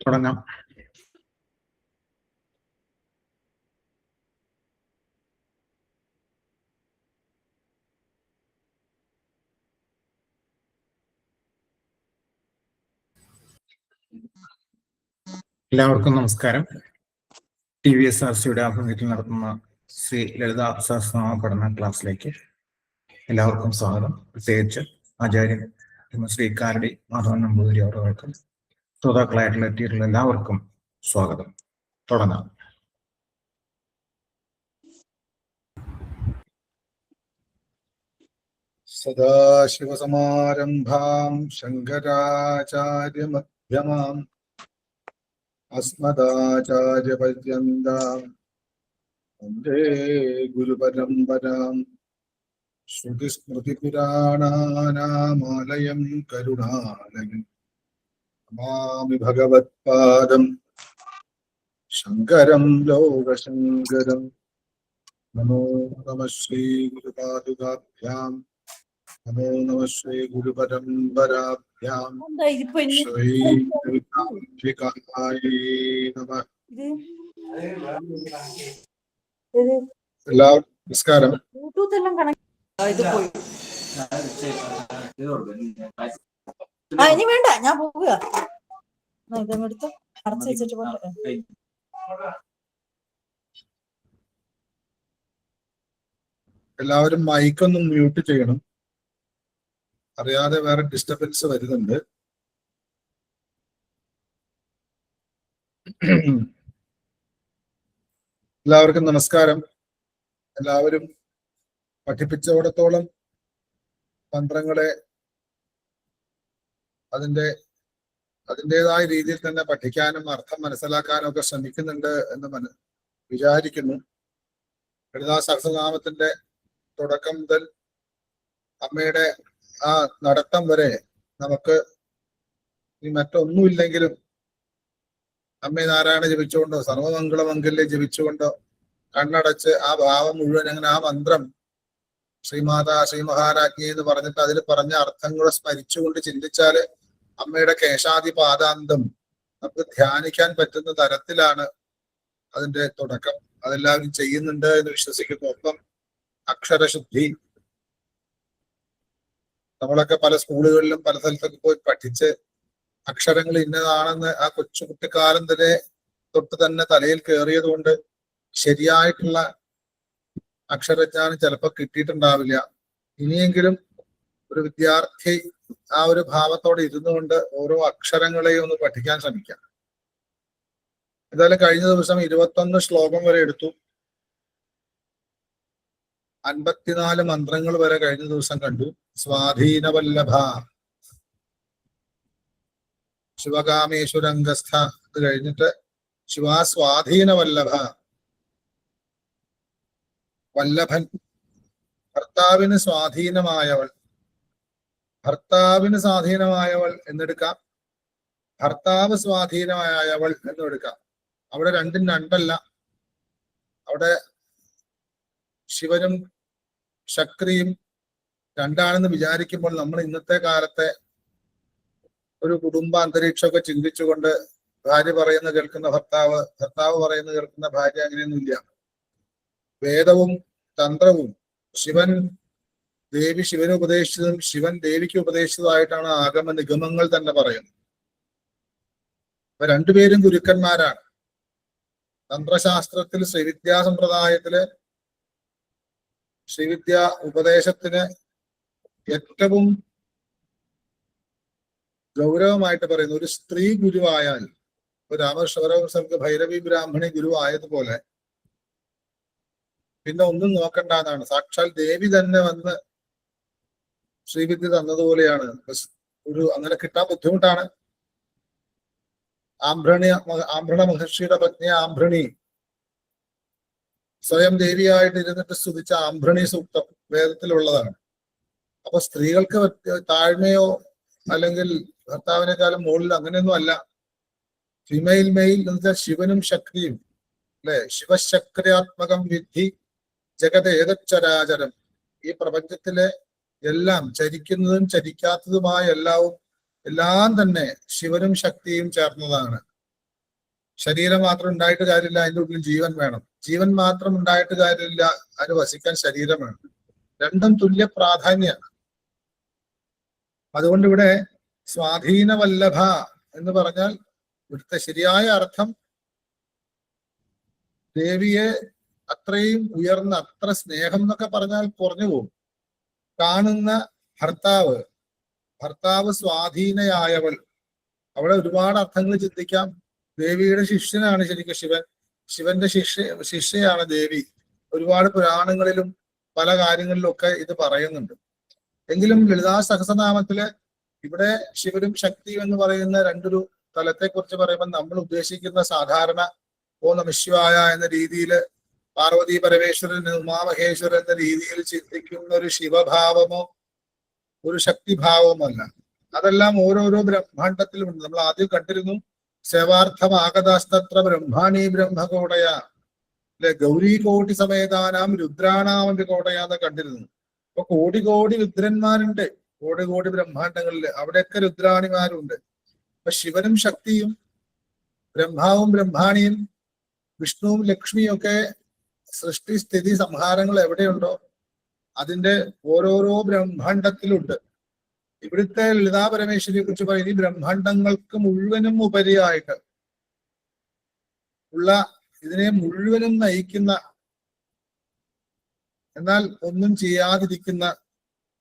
തുടങ്ങാം. എല്ലാവർക്കും നമസ്കാരം. TVSRCയുടെ ആഭിമുഖ്യത്തിൽ നടത്തുന്ന ശ്രീ ലളിതാ സഹസ്രനാമ പഠന ക്ലാസ്സിലേക്ക് എല്ലാവർക്കും സ്വാഗതം. പ്രത്യേകിച്ച് ആചാര്യൻ ശ്രീ കാരടി മാധവൻ നമ്പൂതിരി അവർക്ക് ശ്രോതാക്കളായിട്ടുള്ള എത്തിയിട്ടുള്ള എല്ലാവർക്കും സ്വാഗതം. തുടങ്ങാം. സദാശിവസമാരംഭാം ശങ്കരാചാര്യമധ്യമാം അസ്മദാചാര്യപര്യന്താം വന്ദേ ഗുരുപരമ്പരാം. ശ്രുതിസ്മൃതിപുരാണാനാമാലയം കരുണാലയം നമാമി ഭഗവത്പാദം ശങ്കരം ലോകശങ്കരം. നമോ നമഃ ശ്രീ ഗുരുപാദുകാഭ്യാം, നമോ നമഃ ശ്രീ ഗുരുപരമ്പരാഭ്യാം, ശ്രീ നമഃ. എല്ലാവർക്കും നമസ്കാരം. ഇനി വേണ്ട, ഞാൻ പോവുക. ഇതങ്ങെടുത്ത് അടച്ചു വെച്ചിട്ട് പോട്ടെ. എല്ലാവരും മൈക്കൊന്നും മ്യൂട്ട് ചെയ്യണം. അറിയാതെ വേറെ ഡിസ്റ്റർബൻസ് വരുന്നുണ്ട്. എല്ലാവർക്കും നമസ്കാരം. എല്ലാവരും പഠിപ്പിച്ചിടത്തോളം മന്ത്രങ്ങളെ അതിൻ്റെതായ രീതിയിൽ തന്നെ പഠിക്കാനും അർത്ഥം മനസ്സിലാക്കാനും ഒക്കെ ശ്രമിക്കുന്നുണ്ട് എന്ന് വിചാരിക്കുന്നു. ലളിതാ സഹസ്രനാമത്തിന്റെ തുടക്കം മുതൽ അമ്മയുടെ ആ നടത്തം വരെ നമുക്ക് ഈ മറ്റൊന്നുമില്ലെങ്കിലും അമ്മേ നാരായണ ജപിച്ചുകൊണ്ടോ സർവമംഗളമംഗല്യം ജപിച്ചുകൊണ്ടോ കണ്ണടച്ച് ആ ഭാവം മുഴുവൻ അങ്ങനെ ആ മന്ത്രം ശ്രീമാതാ ശ്രീ മഹാരാജ്ഞി എന്ന് പറഞ്ഞിട്ട് അതിൽ പറഞ്ഞ അർത്ഥങ്ങളെ സ്മരിച്ചുകൊണ്ട് ചിന്തിച്ചാല് അമ്മയുടെ കേശാദി പാദാന്തം നമുക്ക് ധ്യാനിക്കാൻ പറ്റുന്ന തരത്തിലാണ് അതിന്റെ തുടക്കം. അതെല്ലാവരും ചെയ്യുന്നുണ്ട് എന്ന് വിശ്വസിക്കുന്നു. ഒപ്പം അക്ഷരശുദ്ധി, നമ്മളൊക്കെ പല സ്കൂളുകളിലും പല സ്ഥലത്തൊക്കെ പോയി പഠിച്ച് അക്ഷരങ്ങൾ ഇന്നതാണെന്ന് ആ കൊച്ചുകുട്ടിക്കാലം തൊട്ട് തന്നെ തലയിൽ കയറിയത് കൊണ്ട് ശരിയായിട്ടുള്ള അക്ഷരജ്ഞാനം ചിലപ്പോൾ കിട്ടിയിട്ടുണ്ടാവില്ല. ഇനിയെങ്കിലും ഒരു വിദ്യാർത്ഥി ആ ഒരു ഭാവത്തോടെ ഇരുന്നു കൊണ്ട് ഓരോ അക്ഷരങ്ങളെയും ഒന്ന് പഠിക്കാൻ ശ്രമിക്കാം. എന്തായാലും കഴിഞ്ഞ ദിവസം 21 ശ്ലോകം വരെ എടുത്തു. 54 മന്ത്രങ്ങൾ വരെ കഴിഞ്ഞ ദിവസം കണ്ടു. സ്വാധീനവല്ലഭ, ശിവകാമേശ്വരംഗസ്ഥ ഇത് കഴിഞ്ഞിട്ട് ശിവാസ്വാധീനവല്ലഭ, വല്ലഭൻ, ഭർത്താവിന് സ്വാധീനമായവൾ. ഭർത്താവിന് സ്വാധീനമായവൾ എന്നെടുക്കാം, ഭർത്താവ് സ്വാധീനമായവൾ എന്നും എടുക്കാം. അവിടെ രണ്ടും രണ്ടല്ല. അവിടെ ശിവനും ശക്തിയും രണ്ടാണെന്ന് വിചാരിക്കുമ്പോൾ നമ്മൾ ഇന്നത്തെ കാലത്തെ ഒരു കുടുംബ അന്തരീക്ഷമൊക്കെ ചിന്തിച്ചുകൊണ്ട് ഭാര്യ പറയുന്ന കേൾക്കുന്ന ഭർത്താവ്, ഭർത്താവ് പറയുന്ന കേൾക്കുന്ന ഭാര്യ, അങ്ങനെയൊന്നുമില്ല. വേദവും തന്ത്രവും ദേവി ശിവന് ഉപദേശിച്ചതും ശിവൻ ദേവിക്ക് ഉപദേശിച്ചതായിട്ടാണ് ആഗമ നിഗമങ്ങൾ തന്നെ പറയുന്നത്. അപ്പൊ രണ്ടുപേരും ഗുരുക്കന്മാരാണ്. തന്ത്രശാസ്ത്രത്തിൽ ശ്രീവിദ്യാ സമ്പ്രദായത്തില് ശ്രീവിദ്യ ഉപദേശത്തിന് ഏറ്റവും ഗൗരവമായിട്ട് പറയുന്ന ഒരു സ്ത്രീ ഗുരുവായാൽ, ഇപ്പൊ രാമേശ്വരർക്ക് ഭൈരവി ബ്രാഹ്മണി ഗുരു ആയതുപോലെ പിന്നെ ഒന്നും നോക്കണ്ടെന്നാണ്. സാക്ഷാൽ ദേവി തന്നെ വന്ന് ശ്രീവിദ്യ തന്നതുപോലെയാണ്. അങ്ങനെ കിട്ടാൻ ബുദ്ധിമുട്ടാണ്. ആംഭ്രണ മഹർഷിയുടെ പത്നി ആംഭ്രണി സ്വയം ദേവിയായിട്ട് ഇരുന്നിട്ട് സ്തുതിച്ച ആംഭ്രണി സൂക്തം വേദത്തിലുള്ളതാണ്. അപ്പൊ സ്ത്രീകൾക്ക് താഴ്മയോ അല്ലെങ്കിൽ ഭർത്താവിനേക്കാളും മുകളിൽ അങ്ങനെയൊന്നും അല്ല. ഫിമെയിൽ മെയിൽ എന്ന് വെച്ചാൽ ശിവനും ശക്തിയും അല്ലെ. ശിവശക്രിയാത്മകം വിദ്ധി ജഗത് ഏതച്ചരാചരം. ഈ പ്രപഞ്ചത്തിലെ എല്ലാം ചരിക്കുന്നതും ചരിക്കാത്തതുമായ എല്ലാം തന്നെ ശിവനും ശക്തിയും ചേർന്നതാണ്. ശരീരം മാത്രം ഉണ്ടായിട്ട് കാര്യമില്ല, അതിൻ്റെ ഉള്ളിൽ ജീവൻ വേണം. ജീവൻ മാത്രം ഉണ്ടായിട്ട് കാര്യമില്ല, അതിന് വസിക്കാൻ ശരീരം വേണം. രണ്ടും തുല്യ പ്രാധാന്യമാണ്. അതുകൊണ്ട് ഇവിടെ സ്വാധീനവല്ലഭ എന്ന് പറഞ്ഞാൽ ഇവിടുത്തെ ശരിയായ അർത്ഥം ദേവിയെ അത്രയും ഉയർന്ന, അത്ര സ്നേഹം എന്നൊക്കെ പറഞ്ഞാൽ കുറഞ്ഞു പോകും. കാണുന്ന ഭർത്താവ് സ്വാധീനയായവൾ. അവിടെ ഒരുപാട് അർത്ഥങ്ങൾ ചിന്തിക്കാം. ദേവിയുടെ ശിഷ്യനാണ് ശരിക്കും ശിവൻ. ശിവന്റെ ശിഷ്യയാണ് ദേവി. ഒരുപാട് പുരാണങ്ങളിലും പല കാര്യങ്ങളിലും ഒക്കെ ഇത് പറയുന്നുണ്ട്. എങ്കിലും ലളിതാ സഹസ്രനാമത്തില് ഇവിടെ ശിവനും ശക്തിയും എന്ന് പറയുന്ന രണ്ടൊരു തലത്തെ കുറിച്ച് പറയുമ്പോൾ നമ്മൾ ഉദ്ദേശിക്കുന്ന സാധാരണ ഓ നമഃശിവായ എന്ന രീതിയിൽ പാർവതി പരമേശ്വരൻ ഉമാമഹേശ്വരൻ എന്ന രീതിയിൽ ചിന്തിക്കുന്ന ഒരു ശിവഭാവമോ ഒരു ശക്തിഭാവമല്ല. അതെല്ലാം ഓരോരോ ബ്രഹ്മാണ്ടത്തിലുമുണ്ട്. നമ്മൾ ആദ്യം കണ്ടിരുന്നു സേവാർത്ഥമാകതാസ്തത്ര ബ്രഹ്മാണി ബ്രഹ്മകോടയ അല്ലെ, ഗൗരീകോടി സമേതാനാം രുദ്രാണാമന്റെ കോടയാന്ന് കണ്ടിരുന്നു. അപ്പൊ കോടി കോടി രുദ്രന്മാരുണ്ട് കോടി ബ്രഹ്മാണ്ടങ്ങളില്. അവിടെയൊക്കെ രുദ്രാണിമാരുണ്ട്. അപ്പൊ ശിവനും ശക്തിയും ബ്രഹ്മാവും ബ്രഹ്മാണിയും വിഷ്ണുവും ലക്ഷ്മിയും ഒക്കെ സൃഷ്ടി സ്ഥിതി സംഹാരങ്ങൾ എവിടെയുണ്ടോ അതിന്റെ ഓരോരോ ബ്രഹ്മാണ്ടത്തിലുണ്ട്. ഇവിടുത്തെ ലളിതാ പരമേശ്വരിയെ കുറിച്ച് പറയുന്നത് ഈ ബ്രഹ്മാണ്ടങ്ങൾക്ക് മുഴുവനും ഉപരിയായിട്ട് ഉള്ള, ഇതിനെ മുഴുവനും നയിക്കുന്ന, എന്നാൽ ഒന്നും ചെയ്യാതിരിക്കുന്ന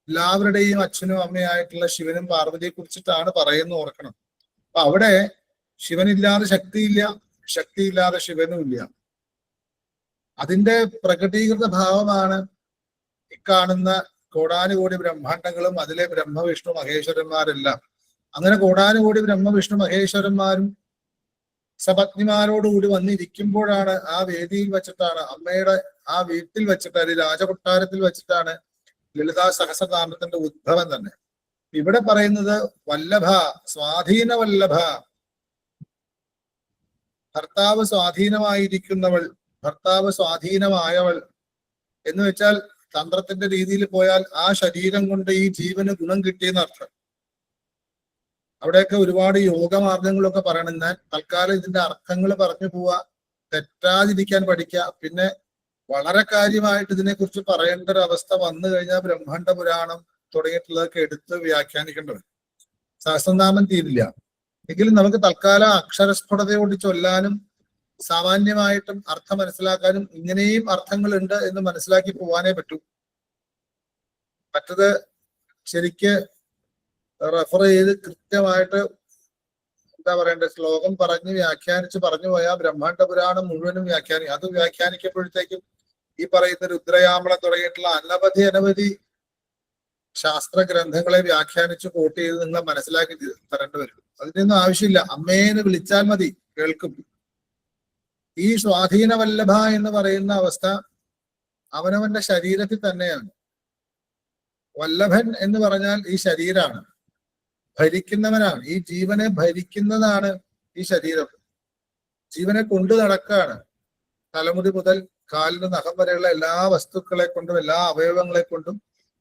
എല്ലാവരുടെയും അച്ഛനും അമ്മയായിട്ടുള്ള ശിവനും പാർവതിയെ കുറിച്ചിട്ടാണ് പറയുന്നത്, ഓർക്കണം. അപ്പൊ അവിടെ ശിവനില്ലാതെ ശക്തിയില്ല, ശക്തിയില്ലാതെ ശിവനും ഇല്ല. അതിന്റെ പ്രകടീകൃത ഭാവമാണ് ഇക്കാണുന്ന കോടാനുകോടി ബ്രഹ്മാണ്ടങ്ങളും അതിലെ ബ്രഹ്മവിഷ്ണു മഹേശ്വരന്മാരെല്ലാം. അങ്ങനെ കോടാനുകോടി ബ്രഹ്മവിഷ്ണു മഹേശ്വരന്മാരും സപത്നിമാരോടുകൂടി വന്നിരിക്കുമ്പോഴാണ് ആ വേദിയിൽ വെച്ചിട്ടാണ്, അമ്മയുടെ ആ വീട്ടിൽ വെച്ചിട്ടാണ്, രാജകൊട്ടാരത്തിൽ വെച്ചിട്ടാണ് ലളിതാ സഹസ്രനാമത്തിന്റെ ഉദ്ഭവം തന്നെ. ഇവിടെ പറയുന്നത് വല്ലഭ, സ്വാധീന വല്ലഭ, ഭർത്താവ് സ്വാധീനമായിരിക്കുന്നവൾ, ഭർത്താവ് സ്വാധീനമായവൾ എന്ന് വെച്ചാൽ തന്ത്രത്തിന്റെ രീതിയിൽ പോയാൽ ആ ശരീരം കൊണ്ട് ഈ ജീവന് ഗുണം കിട്ടിയെന്ന് അർത്ഥം. അവിടെയൊക്കെ ഒരുപാട് യോഗമാർഗങ്ങളൊക്കെ പറയണം. ഞാൻ തൽക്കാലം ഇതിന്റെ അർത്ഥങ്ങൾ പറഞ്ഞു പോവാ, തെറ്റാതിരിക്കാൻ പഠിക്കുക. പിന്നെ വളരെ കാര്യമായിട്ട് ഇതിനെക്കുറിച്ച് പറയേണ്ട ഒരു അവസ്ഥ വന്നു കഴിഞ്ഞാൽ ബ്രഹ്മാണ്ഡ പുരാണം തുടങ്ങിയിട്ടുള്ളതൊക്കെ എടുത്ത് വ്യാഖ്യാനിക്കേണ്ടത്. സഹസ്രനാമം തീരില്ല. എങ്കിലും നമുക്ക് തൽക്കാലം അക്ഷരസ്ഫുടതയോട് ചൊല്ലാനും സാമാന്യമായിട്ടും അർത്ഥം മനസ്സിലാക്കാനും ഇങ്ങനെയും അർത്ഥങ്ങളുണ്ട് എന്ന് മനസ്സിലാക്കി പോവാനേ പറ്റൂ. മറ്റത് ശരിക്ക് റെഫർ ചെയ്ത് കൃത്യമായിട്ട് എന്താ പറയണ്ടേ, ശ്ലോകം പറഞ്ഞ് വ്യാഖ്യാനിച്ച് പറഞ്ഞു പോയാൽ ബ്രഹ്മാണ്ഡ പുരാണം മുഴുവനും അത് വ്യാഖ്യാനിക്കുമ്പോഴത്തേക്കും ഈ പറയുന്ന രുദ്രയാമളം തുടങ്ങിയിട്ടുള്ള അനവധി ശാസ്ത്ര ഗ്രന്ഥങ്ങളെ വ്യാഖ്യാനിച്ച് കോട്ട് ചെയ്ത് നിങ്ങൾ മനസ്സിലാക്കി തരേണ്ടി വരും. അതിനൊന്നും ആവശ്യമില്ല. അമ്മേന്ന് വിളിച്ചാൽ മതി, കേൾക്കും. ഈ സ്വാധീനവല്ലഭ എന്ന് പറയുന്ന അവസ്ഥ അവനവന്റെ ശരീരത്തിൽ തന്നെയാണ്. വല്ലഭൻ എന്ന് പറഞ്ഞാൽ ഈ ശരീരമാണ്, ഭരിക്കുന്നവനാണ്. ഈ ജീവനെ ഭരിക്കുന്നതാണ് ഈ ശരീരം. ജീവനെ കൊണ്ടു നടക്കാണ്. തലമുടി മുതൽ കാലിന് നഖം വരെയുള്ള എല്ലാ വസ്തുക്കളെ കൊണ്ടും എല്ലാ അവയവങ്ങളെ കൊണ്ടും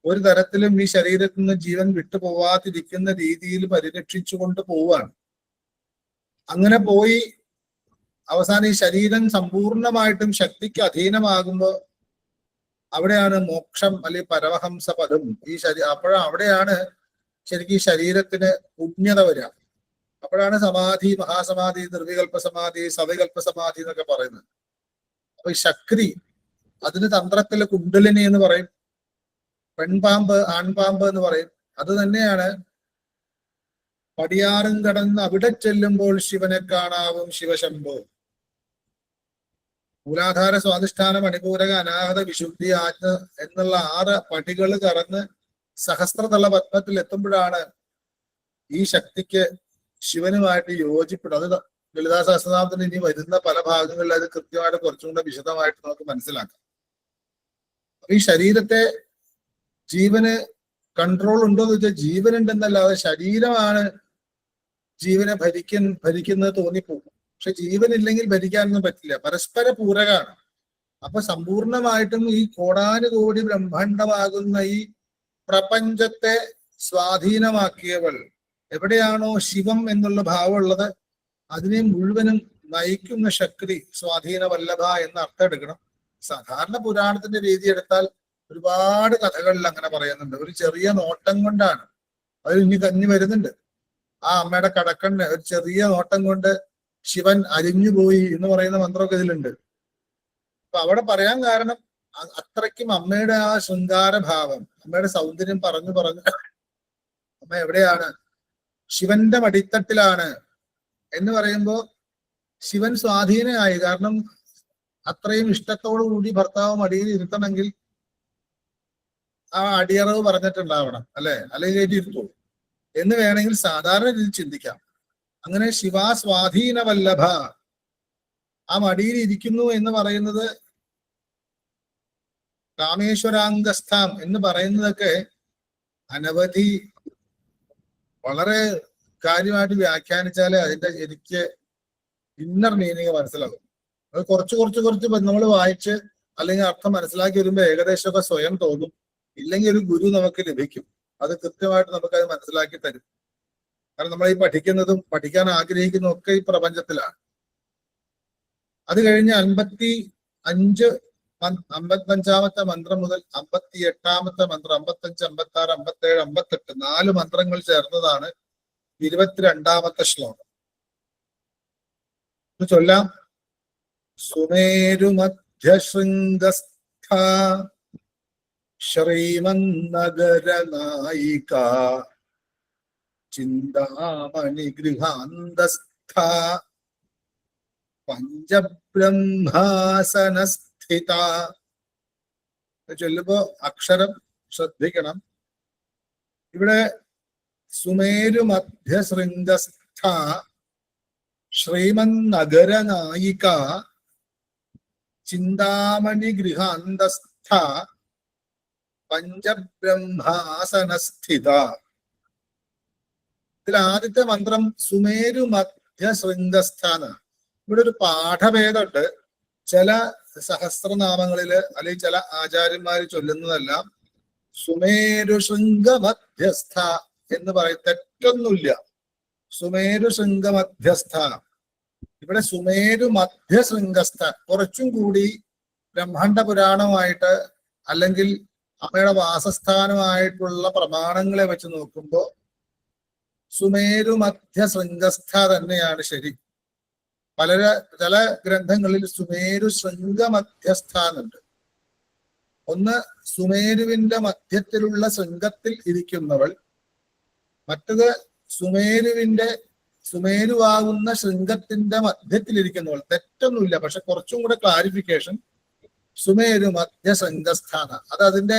ഒരു തരത്തിലും ഈ ശരീരത്തിൽ നിന്ന് ജീവൻ വിട്ടുപോവാതിരിക്കുന്ന രീതിയിൽ പരിരക്ഷിച്ചുകൊണ്ട് പോവുകയാണ്. അങ്ങനെ പോയി അവസാനം ഈ ശരീരം സമ്പൂർണമായിട്ടും ശക്തിക്ക് അധീനമാകുമ്പോൾ അവിടെയാണ് മോക്ഷം അല്ലെങ്കിൽ പരമഹംസ പദം. അവിടെയാണ് ശരിക്കും ഈ ശരീരത്തിന് പുണ്യത വരിക. അപ്പോഴാണ് സമാധി, മഹാസമാധി, നിർവികൽപ്പ സമാധി, സവികൽപ്പ സമാധി എന്നൊക്കെ പറയുന്നത്. അപ്പൊ ഈ ശക്തി, അതിന് തന്ത്രത്തിലെ കുണ്ടലിനി എന്ന് പറയും, പെൺപാമ്പ് ആൺപാമ്പ് എന്ന് പറയും. അത് തന്നെയാണ് പടിയാറും കടന്ന് അവിടെ ചെല്ലുമ്പോൾ ശിവനെ കാണാവും ശിവശംഭോ. മൂലാധാര സ്വാധിഷ്ഠാന മണിപൂരക അനാഹത വിശുദ്ധി ആജ്ഞ എന്നുള്ള 6 പടികൾ കടന്ന് സഹസ്രതല പത്മത്തിൽ എത്തുമ്പോഴാണ് ഈ ശക്തിക്ക് ശിവനുമായിട്ട് യോജിപ്പെടും. അത് ലളിതാ സഹസ്രനാമത്തിന് ഇനി വരുന്ന പല ഭാഗങ്ങളിൽ അത് കൃത്യമായിട്ട് കുറച്ചും കൂടെ വിശദമായിട്ട് നമുക്ക് മനസ്സിലാക്കാം. ഈ ശരീരത്തെ ജീവന് കൺട്രോൾ ഉണ്ടോ എന്ന് വെച്ചാൽ ജീവനുണ്ടെന്നല്ലാതെ ശരീരമാണ് ജീവനെ ഭരിക്കുന്നത് തോന്നിപ്പോകും. പക്ഷെ ജീവനില്ലെങ്കിൽ ഭരിക്കാനൊന്നും പറ്റില്ല. പരസ്പര പൂരകമാണ്. അപ്പൊ സമ്പൂർണമായിട്ടും ഈ കോടാനുകോടി ബ്രഹ്മാണ്ഡമാകുന്ന ഈ പ്രപഞ്ചത്തെ സ്വാധീനമാക്കിയവൾ. എവിടെയാണോ ശിവം എന്നുള്ള ഭാവമുള്ളത് അതിനെ മുഴുവനും നയിക്കുന്ന ശക്തി സ്വാധീന വല്ലഭ എന്ന അർത്ഥം എടുക്കണം. സാധാരണ പുരാണത്തിന്റെ രീതി എടുത്താൽ ഒരുപാട് കഥകളിൽ അങ്ങനെ പറയുന്നുണ്ട്. ഒരു ചെറിയ നോട്ടം കൊണ്ടാണ് അത് ഇനി കഞ്ഞി വരുന്നുണ്ട്. ആ അമ്മയുടെ കടക്കണ്ണ് ഒരു ചെറിയ നോട്ടം കൊണ്ട് ശിവൻ അരിഞ്ഞുപോയി എന്ന് പറയുന്ന മന്ത്രമൊക്കെ ഇതിലുണ്ട്. അപ്പൊ അവിടെ പറയാൻ കാരണം അത്രയ്ക്കും അമ്മയുടെ ആ ശൃംഗാരഭാവം, അമ്മയുടെ സൗന്ദര്യം പറഞ്ഞു അമ്മ എവിടെയാണ്? ശിവന്റെ മടിത്തട്ടിലാണ് എന്ന് പറയുമ്പോ ശിവൻ സ്വാധീനമായി. കാരണം അത്രയും ഇഷ്ടത്തോടു കൂടി ഭർത്താവ് മടിയിൽ ഇരുത്തണമെങ്കിൽ ആ അടിയറവ് പറഞ്ഞിട്ടുണ്ടാവണം, അല്ലെ? അല്ലെങ്കിൽ ഇരുത്തൂ എന്ന് വേണമെങ്കിൽ സാധാരണ രീതി ചിന്തിക്കാം. അങ്ങനെ ശിവാ സ്വാധീന വല്ലഭ, ആ മടിയിൽ ഇരിക്കുന്നു എന്ന് പറയുന്നത് കാമേശ്വരാംഗസ്ഥാം എന്ന് പറയുന്നതൊക്കെ അനവധി വളരെ കാര്യമായിട്ട് വ്യാഖ്യാനിച്ചാലേ അതിന്റെ എനിക്ക് ഇന്നർ മീനിങ് മനസ്സിലാകും. അത് കുറച്ച് നമ്മൾ വായിച്ച് അല്ലെങ്കിൽ അർത്ഥം മനസ്സിലാക്കി വരുമ്പോൾ ഏകദേശമൊക്കെ സ്വയം തോന്നും. ഇല്ലെങ്കിൽ ഒരു ഗുരു നമുക്ക് ലഭിക്കും, അത് കൃത്യമായിട്ട് നമുക്കത് മനസ്സിലാക്കി തരും. കാരണം നമ്മൾ ഈ പഠിക്കുന്നതും പഠിക്കാൻ ആഗ്രഹിക്കുന്നതും ഒക്കെ ഈ പ്രപഞ്ചത്തിലാണ്. അത് കഴിഞ്ഞ് 55-ാമത്തെ മന്ത്രം മുതൽ 58-ാമത്തെ മന്ത്രം, 55, 56, 57, 58 4 മന്ത്രങ്ങൾ ചേർന്നതാണ് 22-ാമത്തെ ശ്ലോകം. ചൊല്ലാം. സുമേരുമധ്യശൃംഗസ്ഥ ശ്രീമന്നഗരനായിക ചിന്താമണി ഗൃഹാന്തസ്ഥ പഞ്ചബ്രഹ്മാസനസ്ഥിത. ചൊല്ലുമ്പോ അക്ഷരം ശ്രദ്ധിക്കണം. ഇവിടെ സുമേരുമധ്യശൃംഗസ്ഥ ശ്രീമന്നഗരനായിക ചിന്താമണി ഗൃഹാന്തസ്ഥ പഞ്ചബ്രഹ്മാസനസ്ഥിത. ഇതിൽ ആദ്യത്തെ മന്ത്രം സുമേരു മധ്യശൃംഗസ്ഥാന. ഇവിടെ ഒരു പാഠഭേദമുണ്ട്. ചില സഹസ്രനാമങ്ങളില് അല്ലെങ്കിൽ ചില ആചാര്യന്മാർ ചൊല്ലുന്നതെല്ലാം സുമേരു ശൃംഗ മധ്യസ്ഥ എന്ന് പറയും. തെറ്റൊന്നുമില്ല. സുമേരു ശൃംഗ മധ്യസ്ഥ. ഇവിടെ സുമേരു മധ്യശൃംഗസ്ഥ കുറച്ചും കൂടി ബ്രഹ്മാണ്ഡ പുരാണമായിട്ട് അല്ലെങ്കിൽ അമ്മയുടെ വാസസ്ഥാനമായിട്ടുള്ള പ്രമാണങ്ങളെ വെച്ച് നോക്കുമ്പോൾ സുമേരു മധ്യശൃംഗസ്ഥ തന്നെയാണ് ശരി. ചില ഗ്രന്ഥങ്ങളിൽ സുമേരു ശൃംഗ മധ്യസ്ഥ എന്നുണ്ട്. ഒന്ന് സുമേരുവിന്റെ മധ്യത്തിലുള്ള ശൃംഗത്തിൽ ഇരിക്കുന്നവൾ, മറ്റത് സുമേരുവാകുന്ന ശൃംഗത്തിന്റെ മധ്യത്തിലിരിക്കുന്നവൾ. തെറ്റൊന്നുമില്ല. പക്ഷെ കുറച്ചും കൂടെ ക്ലാരിഫിക്കേഷൻ സുമേരു മധ്യശൃംഗസ്ഥാന. അത് അതിന്റെ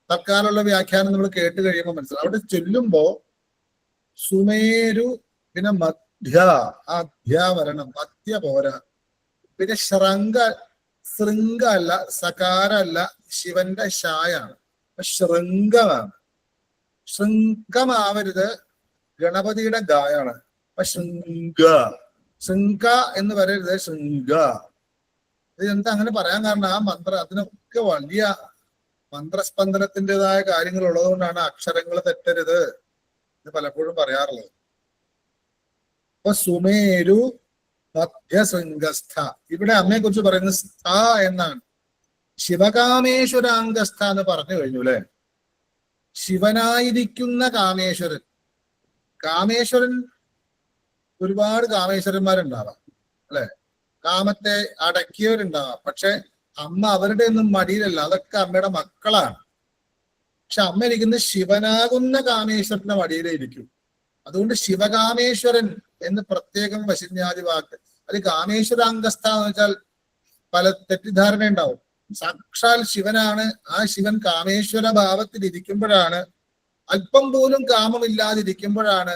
തൽക്കാലമുള്ള വ്യാഖ്യാനം നമ്മൾ കേട്ട് കഴിയുമ്പോൾ മനസ്സിലാവും. അവിടെ ചൊല്ലുമ്പോ സുമേരു പിന്നെ മധ്യ, ആ അധ്യ വരണം, മധ്യ പോരാ. പിന്നെ ശൃംഗ അല്ല, സകാര അല്ല, ശിവന്റെ ഷായാണ്, ശൃംഗമാണ്. ശൃംഗമാവരുത്, ഗണപതിയുടെ ഗായാണ്. അപ്പൊ ശൃംഗ എന്ന് പറയരുത്, ശൃംഗ. ഇതെന്താ അങ്ങനെ പറയാൻ കാരണം ആ മന്ത്രം അതിനൊക്കെ വലിയ മന്ത്രസ്പന്ദനത്തിൻ്റെതായ കാര്യങ്ങൾ ഉള്ളതുകൊണ്ടാണ് അക്ഷരങ്ങൾ തെറ്റരുത് എന്ന് പലപ്പോഴും പറയാറുള്ളത്. അപ്പൊ സുമേരു മധ്യശൃംഗസ്ഥ. ഇവിടെ അമ്മയെ കുറിച്ച് പറയുന്നത് സ്ഥ എന്നാണ്. ശിവകാമേശ്വരാംഗസ്ഥ എന്ന് പറഞ്ഞു കഴിഞ്ഞു അല്ലെ. ശിവനായിരിക്കുന്ന കാമേശ്വരൻ. കാമേശ്വരൻ ഒരുപാട് കാമേശ്വരന്മാരുണ്ടാവാം അല്ലെ. കാമത്തെ അടക്കിയവരുണ്ടാവാം. പക്ഷെ അമ്മ അവരുടെ ഒന്നും മടിയിലല്ല, അതൊക്കെ അമ്മയുടെ മക്കളാണ്. പക്ഷെ അമ്മ ഇരിക്കുന്നത് ശിവനാകുന്ന കാമേശ്വരന്റെ മടിയിലേ ഇരിക്കും. അതുകൊണ്ട് ശിവകാമേശ്വരൻ എന്ന് പ്രത്യേകം വശിന്യാദി വാക്ക്. അത് കാമേശ്വരാംഗസ്ഥ എന്ന് വെച്ചാൽ പല തെറ്റിദ്ധാരണ ഉണ്ടാവും. സാക്ഷാൽ ശിവനാണ്. ആ ശിവൻ കാമേശ്വര ഭാവത്തിൽ ഇരിക്കുമ്പോഴാണ്, അല്പം പോലും കാമമില്ലാതിരിക്കുമ്പോഴാണ്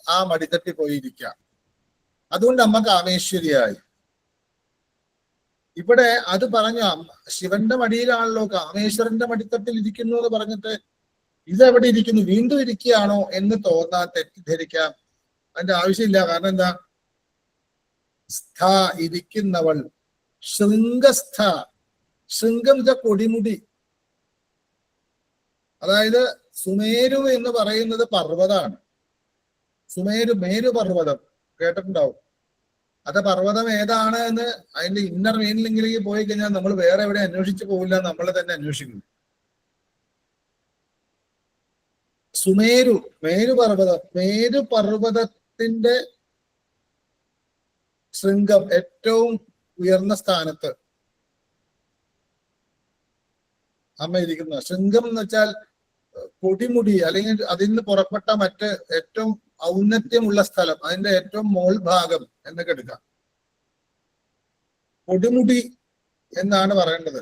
ആ മടിത്തട്ടി പോയിരിക്കുക. അതുകൊണ്ട് അമ്മ കാമേശ്വരിയായി. ഇവിടെ അത് പറഞ്ഞ ശിവന്റെ മടിയിലാണല്ലോ, കാമേശ്വരന്റെ മടിത്തട്ടിൽ ഇരിക്കുന്നു എന്ന് പറഞ്ഞിട്ട് ഇതെവിടെ ഇരിക്കുന്നു, വീണ്ടും ഇരിക്കുകയാണോ എന്ന് തോന്നാൻ, തെറ്റിദ്ധരിക്കാം. അതിന്റെ ആവശ്യമില്ല. കാരണം എന്താ? സ്ഥ ഇരിക്കുന്നവൾ. ശൃംഗസ്ഥ. ശൃംഗം ഇത കൊടിമുടി. അതായത് സുമേരു എന്ന് പറയുന്നത് പർവ്വതമാണ്. മേരു പർവ്വതം കേട്ടിട്ടുണ്ടാവും. അത് പർവ്വതം ഏതാണ് എന്ന് അതിന്റെ ഇന്നർ മീനിലെങ്കിലേക്ക് പോയി കഴിഞ്ഞാൽ നമ്മൾ വേറെ എവിടെ അന്വേഷിച്ചു പോവില്ല, നമ്മൾ തന്നെ അന്വേഷിക്കും. മേരു പർവ്വതത്തിന്റെ ശൃംഗം ഏറ്റവും ഉയർന്ന സ്ഥാനത്ത് അമ്മ ഇരിക്കുന്ന. ശൃംഗം എന്ന് വെച്ചാൽ കൊടിമുടി, അല്ലെങ്കിൽ അതിൽ നിന്ന് പുറപ്പെട്ട മറ്റ് ഏറ്റവും ഔന്നത്യമുള്ള സ്ഥലം, അതിന്റെ ഏറ്റവും മോൾ ഭാഗം എന്നൊക്കെ എടുക്കാം. കൊടുമുടി എന്നാണ് പറയേണ്ടത്.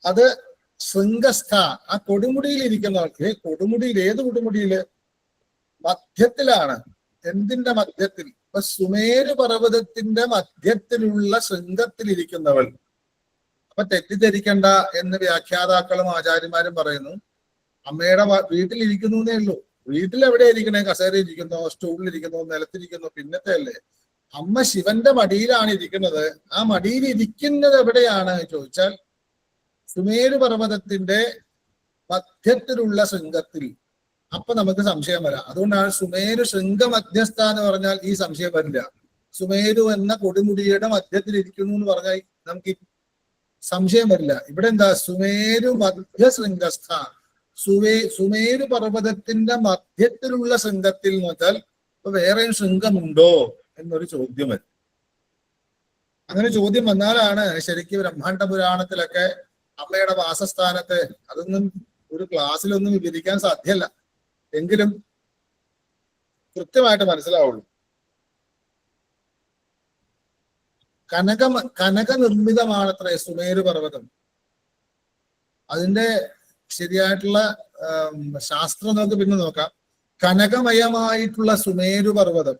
അത് ശൃംഗസ്ഥ, ആ കൊടുമുടിയിൽ ഇരിക്കുന്നവർക്ക്. കൊടുമുടിയിൽ, ഏത് കൊടുമുടിയില്? മധ്യത്തിലാണ്. എന്തിന്റെ മധ്യത്തിൽ? ഇപ്പൊ സുമേരു പർവ്വതത്തിന്റെ മധ്യത്തിലുള്ള ശൃംഗത്തിലിരിക്കുന്നവൾ. അപ്പൊ തെറ്റിദ്ധരിക്കണ്ട എന്ന് വ്യാഖ്യാതാക്കളും ആചാര്യന്മാരും പറയുന്നു. അമ്മയുടെ വീട്ടിലിരിക്കുന്നു എന്നേ ഉള്ളൂ. വീട്ടിൽ എവിടെ ഇരിക്കണേ? കസേര ഇരിക്കുന്നോ, സ്റ്റൂളിലിരിക്കുന്നോ, നിലത്തിരിക്കുന്നോ? പിന്നത്തെ അല്ലേ. അമ്മ ശിവന്റെ മടിയിലാണ് ഇരിക്കുന്നത്. ആ മടിയിൽ ഇരിക്കുന്നത് എവിടെയാണ് ചോദിച്ചാൽ സുമേരു പർവ്വതത്തിന്റെ മധ്യത്തിലുള്ള ശൃംഗത്തിൽ. അപ്പൊ നമുക്ക് സംശയം വരാം. അതുകൊണ്ടാണ് സുമേരു ശൃംഗ മധ്യസ്ഥ എന്ന് പറഞ്ഞാൽ ഈ സംശയം വരില്ല. സുമേരു എന്ന കൊടുമുടിയുടെ മധ്യത്തിൽ ഇരിക്കുന്നു എന്ന് പറഞ്ഞാൽ നമുക്ക് സംശയം വരില്ല. ഇവിടെ എന്താ? സുമേരു മധ്യ ശൃംഗസ്ഥ, സുമേരു പർവ്വതത്തിന്റെ മധ്യത്തിലുള്ള ശൃംഗത്തിൽ എന്ന് വെച്ചാൽ ഇപ്പൊ വേറെയും ശൃംഗമുണ്ടോ എന്നൊരു ചോദ്യം വരും. അങ്ങനെ ചോദ്യം വന്നാലാണ് ശരിക്കും ബ്രഹ്മാണ്ഡ പുരാണത്തിലൊക്കെ അമ്മയുടെ വാസസ്ഥാനത്തെ, അതൊന്നും ഒരു ക്ലാസ്സിലൊന്നും വിവരിക്കാൻ സാധ്യമല്ല, എങ്കിലും കൃത്യമായിട്ട് മനസ്സിലാവുള്ളൂ. കനക നിർമ്മിതമാണത്രേ സുമേരു പർവ്വതം. അതിന്റെ ശരിയായിട്ടുള്ള ശാസ്ത്രം നമുക്ക് പിന്നെ നോക്കാം. കനകമയമായിട്ടുള്ള സുമേരു പർവ്വതം,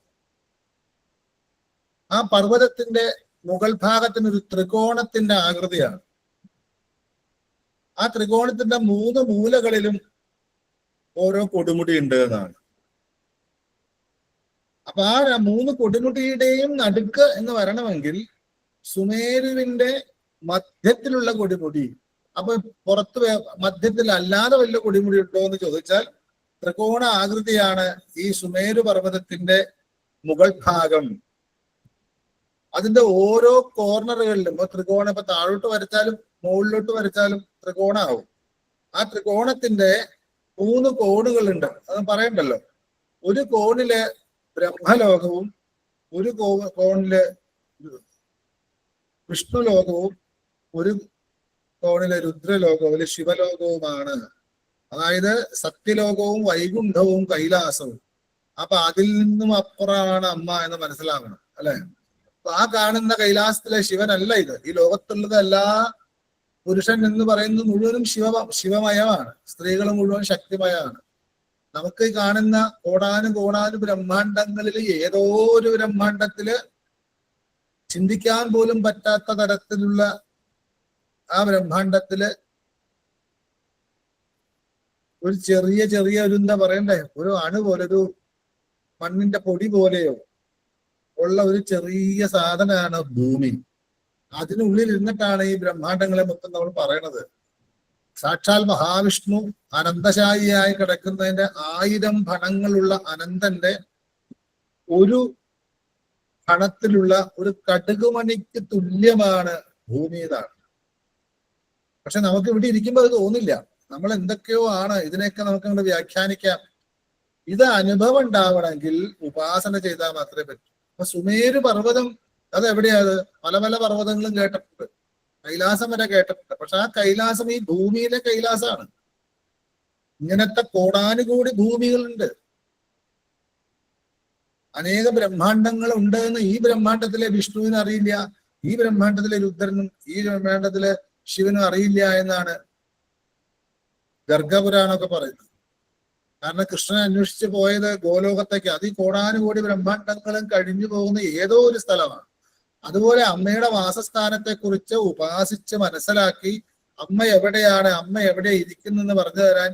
ആ പർവ്വതത്തിന്റെ മുകൾ ഭാഗത്തിന് ഒരു ത്രികോണത്തിന്റെ ആകൃതിയാണ്. ആ ത്രികോണത്തിന്റെ 3 മൂലകളിലും ഓരോ കൊടുമുടി ഉണ്ട് എന്നാണ്. അപ്പൊ ആ 3 കൊടുമുടിയുടെയും നടുക്ക് എന്ന് വരണമെങ്കിൽ സുമേരുവിന്റെ മധ്യത്തിലുള്ള കൊടുമുടി. അപ്പൊ പുറത്ത് മധ്യത്തിൽ അല്ലാതെ വല്ല കൊടുമുടി ഉണ്ടോ എന്ന് ചോദിച്ചാൽ ത്രികോണ ആകൃതിയാണ് ഈ സുമേരു പർവ്വതത്തിന്റെ മുകൾ ഭാഗം. അതിന്റെ ഓരോ കോർണറുകളിലും ത്രികോണം, ഇപ്പൊ താഴോട്ട് വരച്ചാലും മുകളിലോട്ട് വരച്ചാലും ത്രികോണാവും. ആ ത്രികോണത്തിന്റെ 3 കോണുകളുണ്ട്. അത് പറയണ്ടല്ലോ. ഒരു കോണില് ബ്രഹ്മലോകവും, ഒരു കോണില് വിഷ്ണുലോകവും, ഒരു കോണില് രുദ്രലോകവും, ഒരു ശിവലോകവുമാണ്. അതായത് സത്യലോകവും വൈകുണ്ഠവും കൈലാസവും. അപ്പൊ അതിൽ നിന്നും അപ്പുറമാണ് അമ്മ എന്ന് മനസ്സിലാക്കണം, അല്ലെ? അപ്പൊ ആ കാണുന്ന കൈലാസത്തിലെ ശിവനല്ല ഇത്. ഈ ലോകത്തുള്ളത് എല്ലാ പുരുഷൻ എന്ന് പറയുന്നത് മുഴുവനും ശിവമയമാണ്. സ്ത്രീകൾ മുഴുവൻ ശക്തിമയമാണ്. നമുക്ക് കാണുന്ന കോടാനും ബ്രഹ്മാണ്ടങ്ങളിൽ ഏതോ ഒരു ബ്രഹ്മാണ്ടത്തില് ചിന്തിക്കാൻ പോലും പറ്റാത്ത തരത്തിലുള്ള ആ ബ്രഹ്മാണ്ടത്തില് ഒരു ചെറിയ ഒരു എന്താ പറയണ്ടേ, ഒരു അണു പോലെ, ഒരു മണ്ണിന്റെ പൊടി പോലെയോ ഉള്ള ഒരു ചെറിയ സാധനമാണ് ഭൂമി. അതിനുള്ളിൽ ഇരുന്നിട്ടാണ് ഈ ബ്രഹ്മാണ്ടങ്ങളെ മൊത്തം നമ്മൾ പറയണത്. സാക്ഷാൽ മഹാവിഷ്ണു അനന്തശായിയായി കിടക്കുന്നതിന്റെ 1000 ഫണങ്ങളുള്ള അനന്തന്റെ ഒരു ഫണത്തിലുള്ള ഒരു കടുകുമണിക്ക് തുല്യമാണ് ഭൂമി എന്നാണ്. പക്ഷെ നമുക്ക് ഇവിടെ ഇരിക്കുമ്പോൾ അത് തോന്നില്ല. നമ്മൾ എന്തൊക്കെയോ ആണ്. ഇതിനെയൊക്കെ നമുക്ക് അങ്ങോട്ട് വ്യാഖ്യാനിക്കാം. ഇത് അനുഭവം ഉണ്ടാവണമെങ്കിൽ ഉപാസന ചെയ്താൽ മാത്രമേ പറ്റൂ. അപ്പൊ സുമേരു പർവ്വതം അതെവിടെയാണ്? പല പർവ്വതങ്ങളും കേട്ടിട്ടുണ്ട്, കൈലാസം വരെ കേട്ടിട്ടുണ്ട്. പക്ഷെ ആ കൈലാസം ഈ ഭൂമിയിലെ കൈലാസമാണ്. ഇങ്ങനത്തെ കോടാനുകൂടി ഭൂമികളുണ്ട്, അനേക ബ്രഹ്മാണ്ടങ്ങൾ ഉണ്ട് എന്ന് ഈ ബ്രഹ്മാണ്ടത്തിലെ വിഷ്ണുവിന് അറിയില്ല, ഈ ബ്രഹ്മാണ്ടത്തിലെ രുദ്രനും ഈ ബ്രഹ്മാണ്ടത്തിലെ ശിവനും അറിയില്ല എന്നാണ് ഗർഗപുരാണമൊക്കെ പറയുന്നത്. കാരണം കൃഷ്ണൻ അന്വേഷിച്ച് പോയത് ഗോലോകത്തേക്ക്. അത് ഈ കോടാനുകൂടി ബ്രഹ്മാണ്ടങ്ങളും കഴിഞ്ഞു പോകുന്ന ഏതോ ഒരു സ്ഥലമാണ്. അതുപോലെ അമ്മയുടെ വാസസ്ഥാനത്തെ കുറിച്ച് ഉപാസിച്ച് മനസ്സിലാക്കി അമ്മ എവിടെയാണ്, അമ്മ എവിടെ ഇരിക്കുന്നെന്ന് പറഞ്ഞു തരാൻ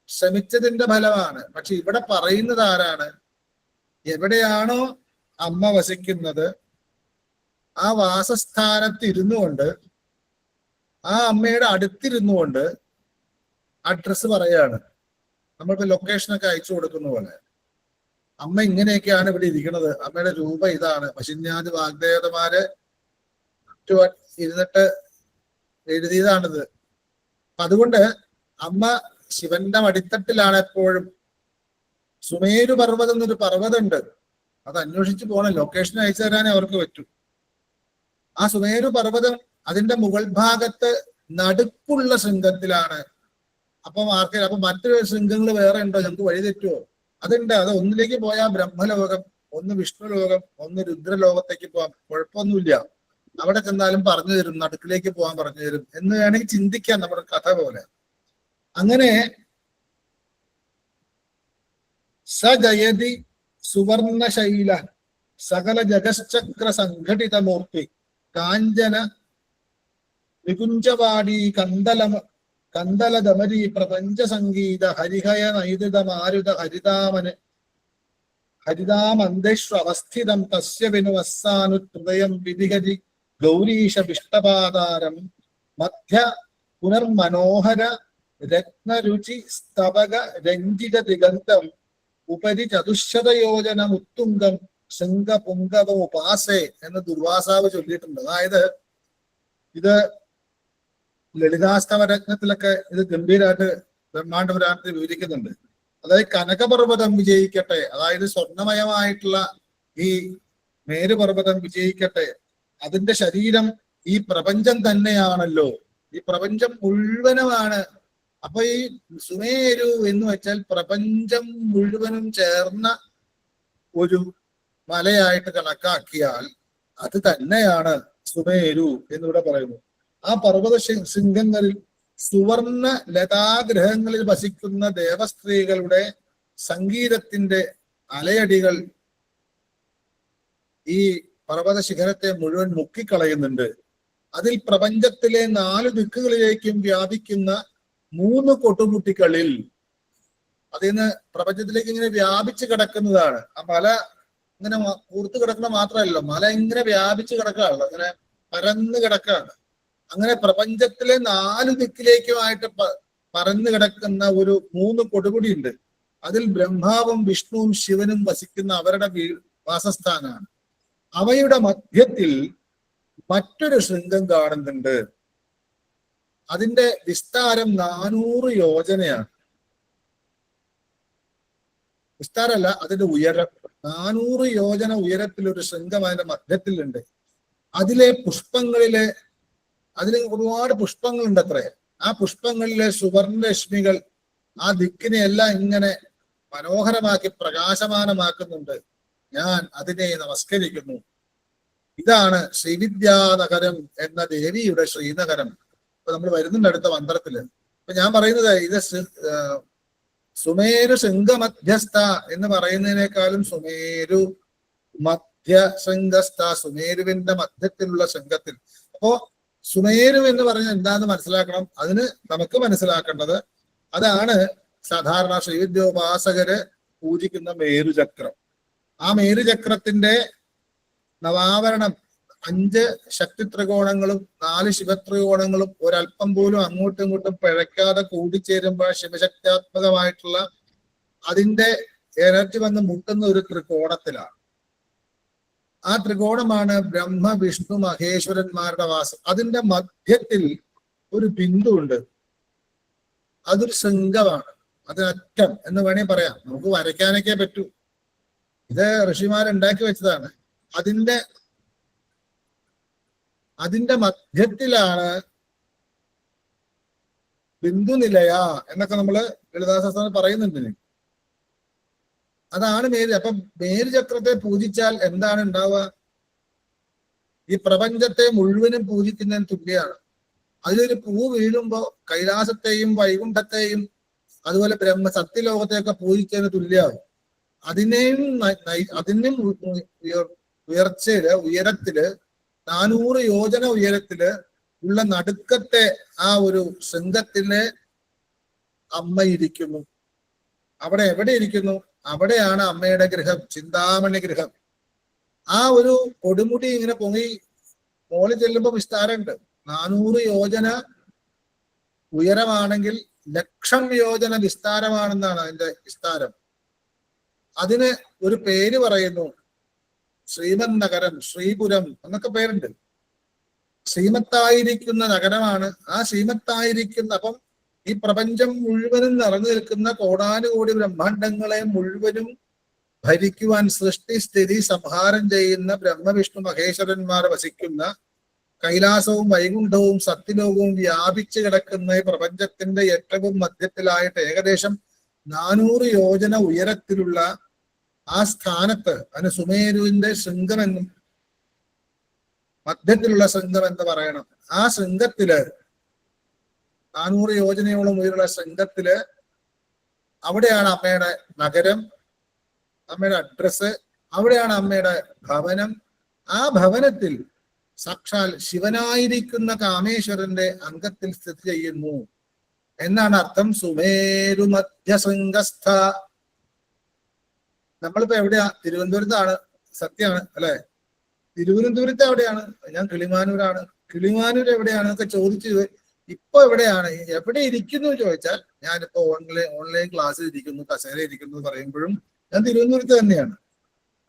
ശ്രമിച്ചതിന്റെ ഫലമാണ്. പക്ഷെ ഇവിടെ പറയുന്നത് ആരാണ്? എവിടെയാണോ അമ്മ വസിക്കുന്നത് ആ വാസസ്ഥാനത്ത് ഇരുന്നു കൊണ്ട് ആ അമ്മയുടെ അടുത്തിരുന്നുകൊണ്ട് അഡ്രസ്സ് പറയാണ്. നമ്മളിപ്പോ ലൊക്കേഷനൊക്കെ അയച്ചു കൊടുക്കുന്ന പോലെ അമ്മ ഇങ്ങനെയൊക്കെയാണ് ഇവിടെ ഇരിക്കുന്നത്, അമ്മയുടെ രൂപം ഇതാണ്, പശുന്യാദി വാഗ്ദേവതമാര് ഇരുന്നിട്ട് എഴുതിയതാണിത്. അതുകൊണ്ട് അമ്മ ശിവന്റെ മടിത്തട്ടിലാണ് എപ്പോഴും. സുമേരു പർവ്വതം എന്നൊരു പർവ്വതമുണ്ട്, അത് അന്വേഷിച്ച് പോകണം, ലൊക്കേഷൻ അയച്ചു തരാനേ അവർക്ക് പറ്റൂ. ആ സുമേരു പർവ്വതം അതിന്റെ മുകൾ ഭാഗത്ത് നടുക്കുള്ള ശൃംഗത്തിലാണ്. അപ്പൊ മറ്റൊരു ശൃംഗങ്ങൾ വേറെ ഉണ്ടോ, ഞങ്ങൾക്ക് വഴി തെറ്റുമോ? അതുണ്ട്. അത് ഒന്നിലേക്ക് പോയാൽ ബ്രഹ്മലോകം, ഒന്ന് വിഷ്ണു ലോകം, ഒന്ന് രുദ്രലോകത്തേക്ക് പോകാം, കുഴപ്പമൊന്നുമില്ല. അവിടെ ചെന്നാലും പറഞ്ഞു തരും, നടുക്കിലേക്ക് പോകാൻ പറഞ്ഞു തരും എന്ന് വേണമെങ്കിൽ ചിന്തിക്കാം നമ്മുടെ കഥ പോലെ. അങ്ങനെ സജയതി സുവർണശൈല സകല ജഗശ്ചക്ര സംഘടിത മൂർത്തി കാഞ്ചന വികുഞ്ചവാടി കന്ദലദമരി പ്രപഞ്ച സംഗീത ഹരിഹയ നൈതിത മാരുത ഹരിതാമന്തേഷു അവസ്ഥിതം തസ്യ വിനുവസ്സാനുഹൃദയം വിധിഹരി ഗൗരീശ വിഷ്ടപാതാരം മധ്യ പുനർമനോഹര രത്നരുചി സ്തവക രഞ്ജിത ദിഗന്തം ഉപരി ചതുശതയോജന ഉത്തുംഗം ശൃംഗപുംഗവം ഉപാസേ എന്ന് ദുർവാസാവ് ചൊല്ലിയിട്ടുണ്ട്. അതായത് ഇത് ലളിതാസ്തവരത്നത്തിലൊക്കെ ഇത് ഗംഭീരമായിട്ട് ബ്രഹ്മാണ്ഡപുരാണത്തിൽ വിവരിക്കുന്നുണ്ട്. അതായത് കനകപർവ്വതം വിജയിക്കട്ടെ, അതായത് സ്വർണമയമായിട്ടുള്ള ഈ മേരുപർവ്വതം വിജയിക്കട്ടെ. അതിന്റെ ശരീരം ഈ പ്രപഞ്ചം തന്നെയാണല്ലോ, ഈ പ്രപഞ്ചം മുഴുവനുമാണ്. അപ്പൊ ഈ സുമേരു എന്ന് വെച്ചാൽ പ്രപഞ്ചം മുഴുവനും ചേർന്ന ഒരു മലയായിട്ട് കണക്കാക്കിയാൽ അത് തന്നെയാണ് സുമേരു എന്നിവിടെ പറയുന്നു. ആ പർവ്വത ശൃംഗങ്ങളിൽ സുവർണ ലതാഗ്രഹങ്ങളിൽ വസിക്കുന്ന ദേവസ്ത്രീകളുടെ സംഗീതത്തിന്റെ അലയടികൾ ഈ പർവ്വത ശിഖരത്തെ മുഴുവൻ മുക്കിക്കളയുന്നുണ്ട്. അതിൽ പ്രപഞ്ചത്തിലെ 4 ദിക്കുകളിലേക്കും വ്യാപിക്കുന്ന 3 കൊട്ടുമുട്ടികളിൽ അതിന്ന് പ്രപഞ്ചത്തിലേക്ക് ഇങ്ങനെ വ്യാപിച്ചു കിടക്കുന്നതാണ്. ആ മല ഇങ്ങനെ കൂർത്ത് കിടക്കുന്ന മാത്രമല്ല, മല ഇങ്ങനെ വ്യാപിച്ചു കിടക്കുകയാണല്ലോ, ഇങ്ങനെ പരന്ന് കിടക്കുകയാണ്. അങ്ങനെ പ്രപഞ്ചത്തിലെ 4 ദിക്കിലേക്കുമായിട്ട് പരന്നു കിടക്കുന്ന ഒരു 3 കൊടുമുടി ഉണ്ട്. അതിൽ ബ്രഹ്മാവും വിഷ്ണുവും ശിവനും വസിക്കുന്ന അവരുടെ വാസസ്ഥാനമാണ്. അവയുടെ മധ്യത്തിൽ മറ്റൊരു ശൃംഗം കാണുന്നുണ്ട്. അതിന്റെ വിസ്താരം 400 യോജനയാണ്. വിസ്താരമല്ല, അതിന്റെ ഉയരം 400 യോജന ഉയരത്തിൽ ഒരു ശൃംഗം അതിന്റെ മധ്യത്തിലുണ്ട്. അതിലെ പുഷ്പങ്ങളിലെ അതിൽ ഒരുപാട് പുഷ്പങ്ങളുണ്ട് അത്രേ. ആ പുഷ്പങ്ങളിലെ സുവർണരശ്മികൾ ആ ദിക്കിനെ എല്ലാം ഇങ്ങനെ മനോഹരമാക്കി പ്രകാശമാനമാക്കുന്നുണ്ട്. ഞാൻ അതിനെ നമസ്കരിക്കുന്നു. ഇതാണ് ശ്രീവിദ്യാനഗരം എന്ന ദേവിയുടെ ശ്രീനഗരം. ഇപ്പൊ നമ്മൾ വരുന്നുണ്ട് അടുത്ത മന്ത്രത്തില്. ഇപ്പൊ ഞാൻ പറയുന്നത് ഇത് സുമേരു ശൃംഗമധ്യസ്ഥ എന്ന് പറയുന്നതിനേക്കാളും സുമേരു മധ്യ ശൃംഗസ്ഥ, സുമേരുവിന്റെ മധ്യത്തിലുള്ള ശൃംഗത്തിൽ. അപ്പോ സുമേരു എന്ന് പറഞ്ഞാൽ എന്താന്ന് മനസ്സിലാക്കണം. അതിന് നമുക്ക് മനസ്സിലാക്കേണ്ടത് അതാണ് സാധാരണ ശ്രീവിദ്യോപാസകര് പൂജിക്കുന്ന മേരുചക്രം. ആ മേരുചക്രത്തിന്റെ നവാവരണം 5 ശക്തി ത്രികോണങ്ങളും 4 ശിവത്രികോണങ്ങളും ഒരല്പം പോലും അങ്ങോട്ടും ഇങ്ങോട്ടും പിഴയ്ക്കാതെ കൂടിച്ചേരുമ്പോൾ ശിവശക്തിയാത്മകമായിട്ടുള്ള അതിന്റെ എനർജി വന്ന് മുട്ടുന്ന ഒരു ത്രികോണത്തിലാണ്. ആ ത്രികോണമാണ് ബ്രഹ്മ വിഷ്ണു മഹേശ്വരന്മാരുടെ വാസം. അതിന്റെ മധ്യത്തിൽ ഒരു ബിന്ദു ഉണ്ട്. അതൊരു ശൃംഗമാണ്, അതിനറ്റം എന്ന് വേണമെങ്കിൽ പറയാം. നമുക്ക് വരയ്ക്കാനൊക്കെ പറ്റൂ. ഇത് ഋഷിമാരുണ്ടാക്കി വെച്ചതാണ്. അതിന്റെ മധ്യത്തിലാണ് ബിന്ദുനിലയ എന്നൊക്കെ നമ്മള് ലളിതാസഹസ്രനാമത്തിൽ പറയുന്നുണ്ട്. അതാണ് മേരു. അപ്പൊ മേരുചക്രത്തെ പൂജിച്ചാൽ എന്താണ് ഉണ്ടാവുക? ഈ പ്രപഞ്ചത്തെ മുഴുവനും പൂജിക്കുന്നതിന് തുല്യമാണ്. അതിലൊരു പൂ വീഴുമ്പോ കൈലാസത്തെയും വൈകുണ്ഠത്തെയും അതുപോലെ സത്യലോകത്തെയൊക്കെ പൂജിച്ചതിന് തുല്യമാകും. അതിനെയും ഉയരത്തില് 400 യോജന ഉയരത്തില് ഉള്ള നടുക്കത്തെ ആ ഒരു ശൃംഗത്തില് അമ്മ ഇരിക്കുന്നു. അവിടെ എവിടെ ഇരിക്കുന്നു? അവിടെയാണ് അമ്മയുടെ ഗൃഹം, ചിന്താമണി ഗൃഹം. ആ ഒരു കൊടുമുടി ഇങ്ങനെ പൊങ്ങി മോളിൽ ചെല്ലുമ്പോ വിസ്താരമുണ്ട്. 400 യോജന ഉയരമാണെങ്കിൽ 1,00,000 യോജന വിസ്താരമാണെന്നാണ് അതിന്റെ വിസ്താരം. അതിന് ഒരു പേര് പറയുന്നു, ശ്രീമൻ നഗരം, ശ്രീപുരം എന്നൊക്കെ പേരുണ്ട്. ശ്രീമത്തായിരിക്കുന്ന നഗരമാണ്. ആ ശ്രീമത്തായിരിക്കുന്ന, അപ്പം ഈ പ്രപഞ്ചം മുഴുവനും നിറഞ്ഞു നിൽക്കുന്ന കോടാനുകോടി ബ്രഹ്മാണ്ടങ്ങളെ മുഴുവനും ഭരിക്കുവാൻ, സൃഷ്ടി സ്ഥിതി സംഹാരം ചെയ്യുന്ന ബ്രഹ്മവിഷ്ണു മഹേശ്വരന്മാർ വസിക്കുന്ന കൈലാസവും വൈകുണ്ഠവും സത്യലോകവും വ്യാപിച്ചു കിടക്കുന്ന ഈ പ്രപഞ്ചത്തിന്റെ ഏറ്റവും മധ്യത്തിലായിട്ട് ഏകദേശം 400 യോജന ഉയരത്തിലുള്ള ആ സ്ഥാനത്ത്, അതിന് സുമേരുവിന്റെ ശൃംഗമെന്നും മധ്യത്തിലുള്ള ശൃംഗം എന്ന് പറയണം. ആ ശൃംഗത്തില് 400 യോജനയോളം ഉയരുള്ള ശൃംഗത്തില് അവിടെയാണ് അമ്മയുടെ നഗരം, അമ്മയുടെ അഡ്രസ്, അവിടെയാണ് അമ്മയുടെ ഭവനം. ആ ഭവനത്തിൽ സാക്ഷാൽ ശിവനായിരിക്കുന്ന കാമേശ്വരന്റെ അംഗത്തിൽ സ്ഥിതി ചെയ്യുന്നു എന്നാണ് അർത്ഥം. സുമേരു മധ്യശൃംഗസ്ഥ. നമ്മളിപ്പോ എവിടെയാ? തിരുവനന്തപുരത്താണ്. സത്യമാണ് അല്ലെ? തിരുവനന്തപുരത്ത് എവിടെയാണ്? ഞാൻ കിളിമാനൂരാണ്. കിളിമാനൂർ എവിടെയാണ് എന്നൊക്കെ ചോദിച്ചു. ഇപ്പൊ എവിടെയാണ്, എവിടെ ഇരിക്കുന്നു ചോദിച്ചാൽ ഞാനിപ്പോ ഓൺലൈൻ ക്ലാസ്സിൽ ഇരിക്കുന്നു, കസേര ഇരിക്കുന്നു പറയുമ്പോഴും ഞാൻ തിരുവനന്തപുരത്ത് തന്നെയാണ്.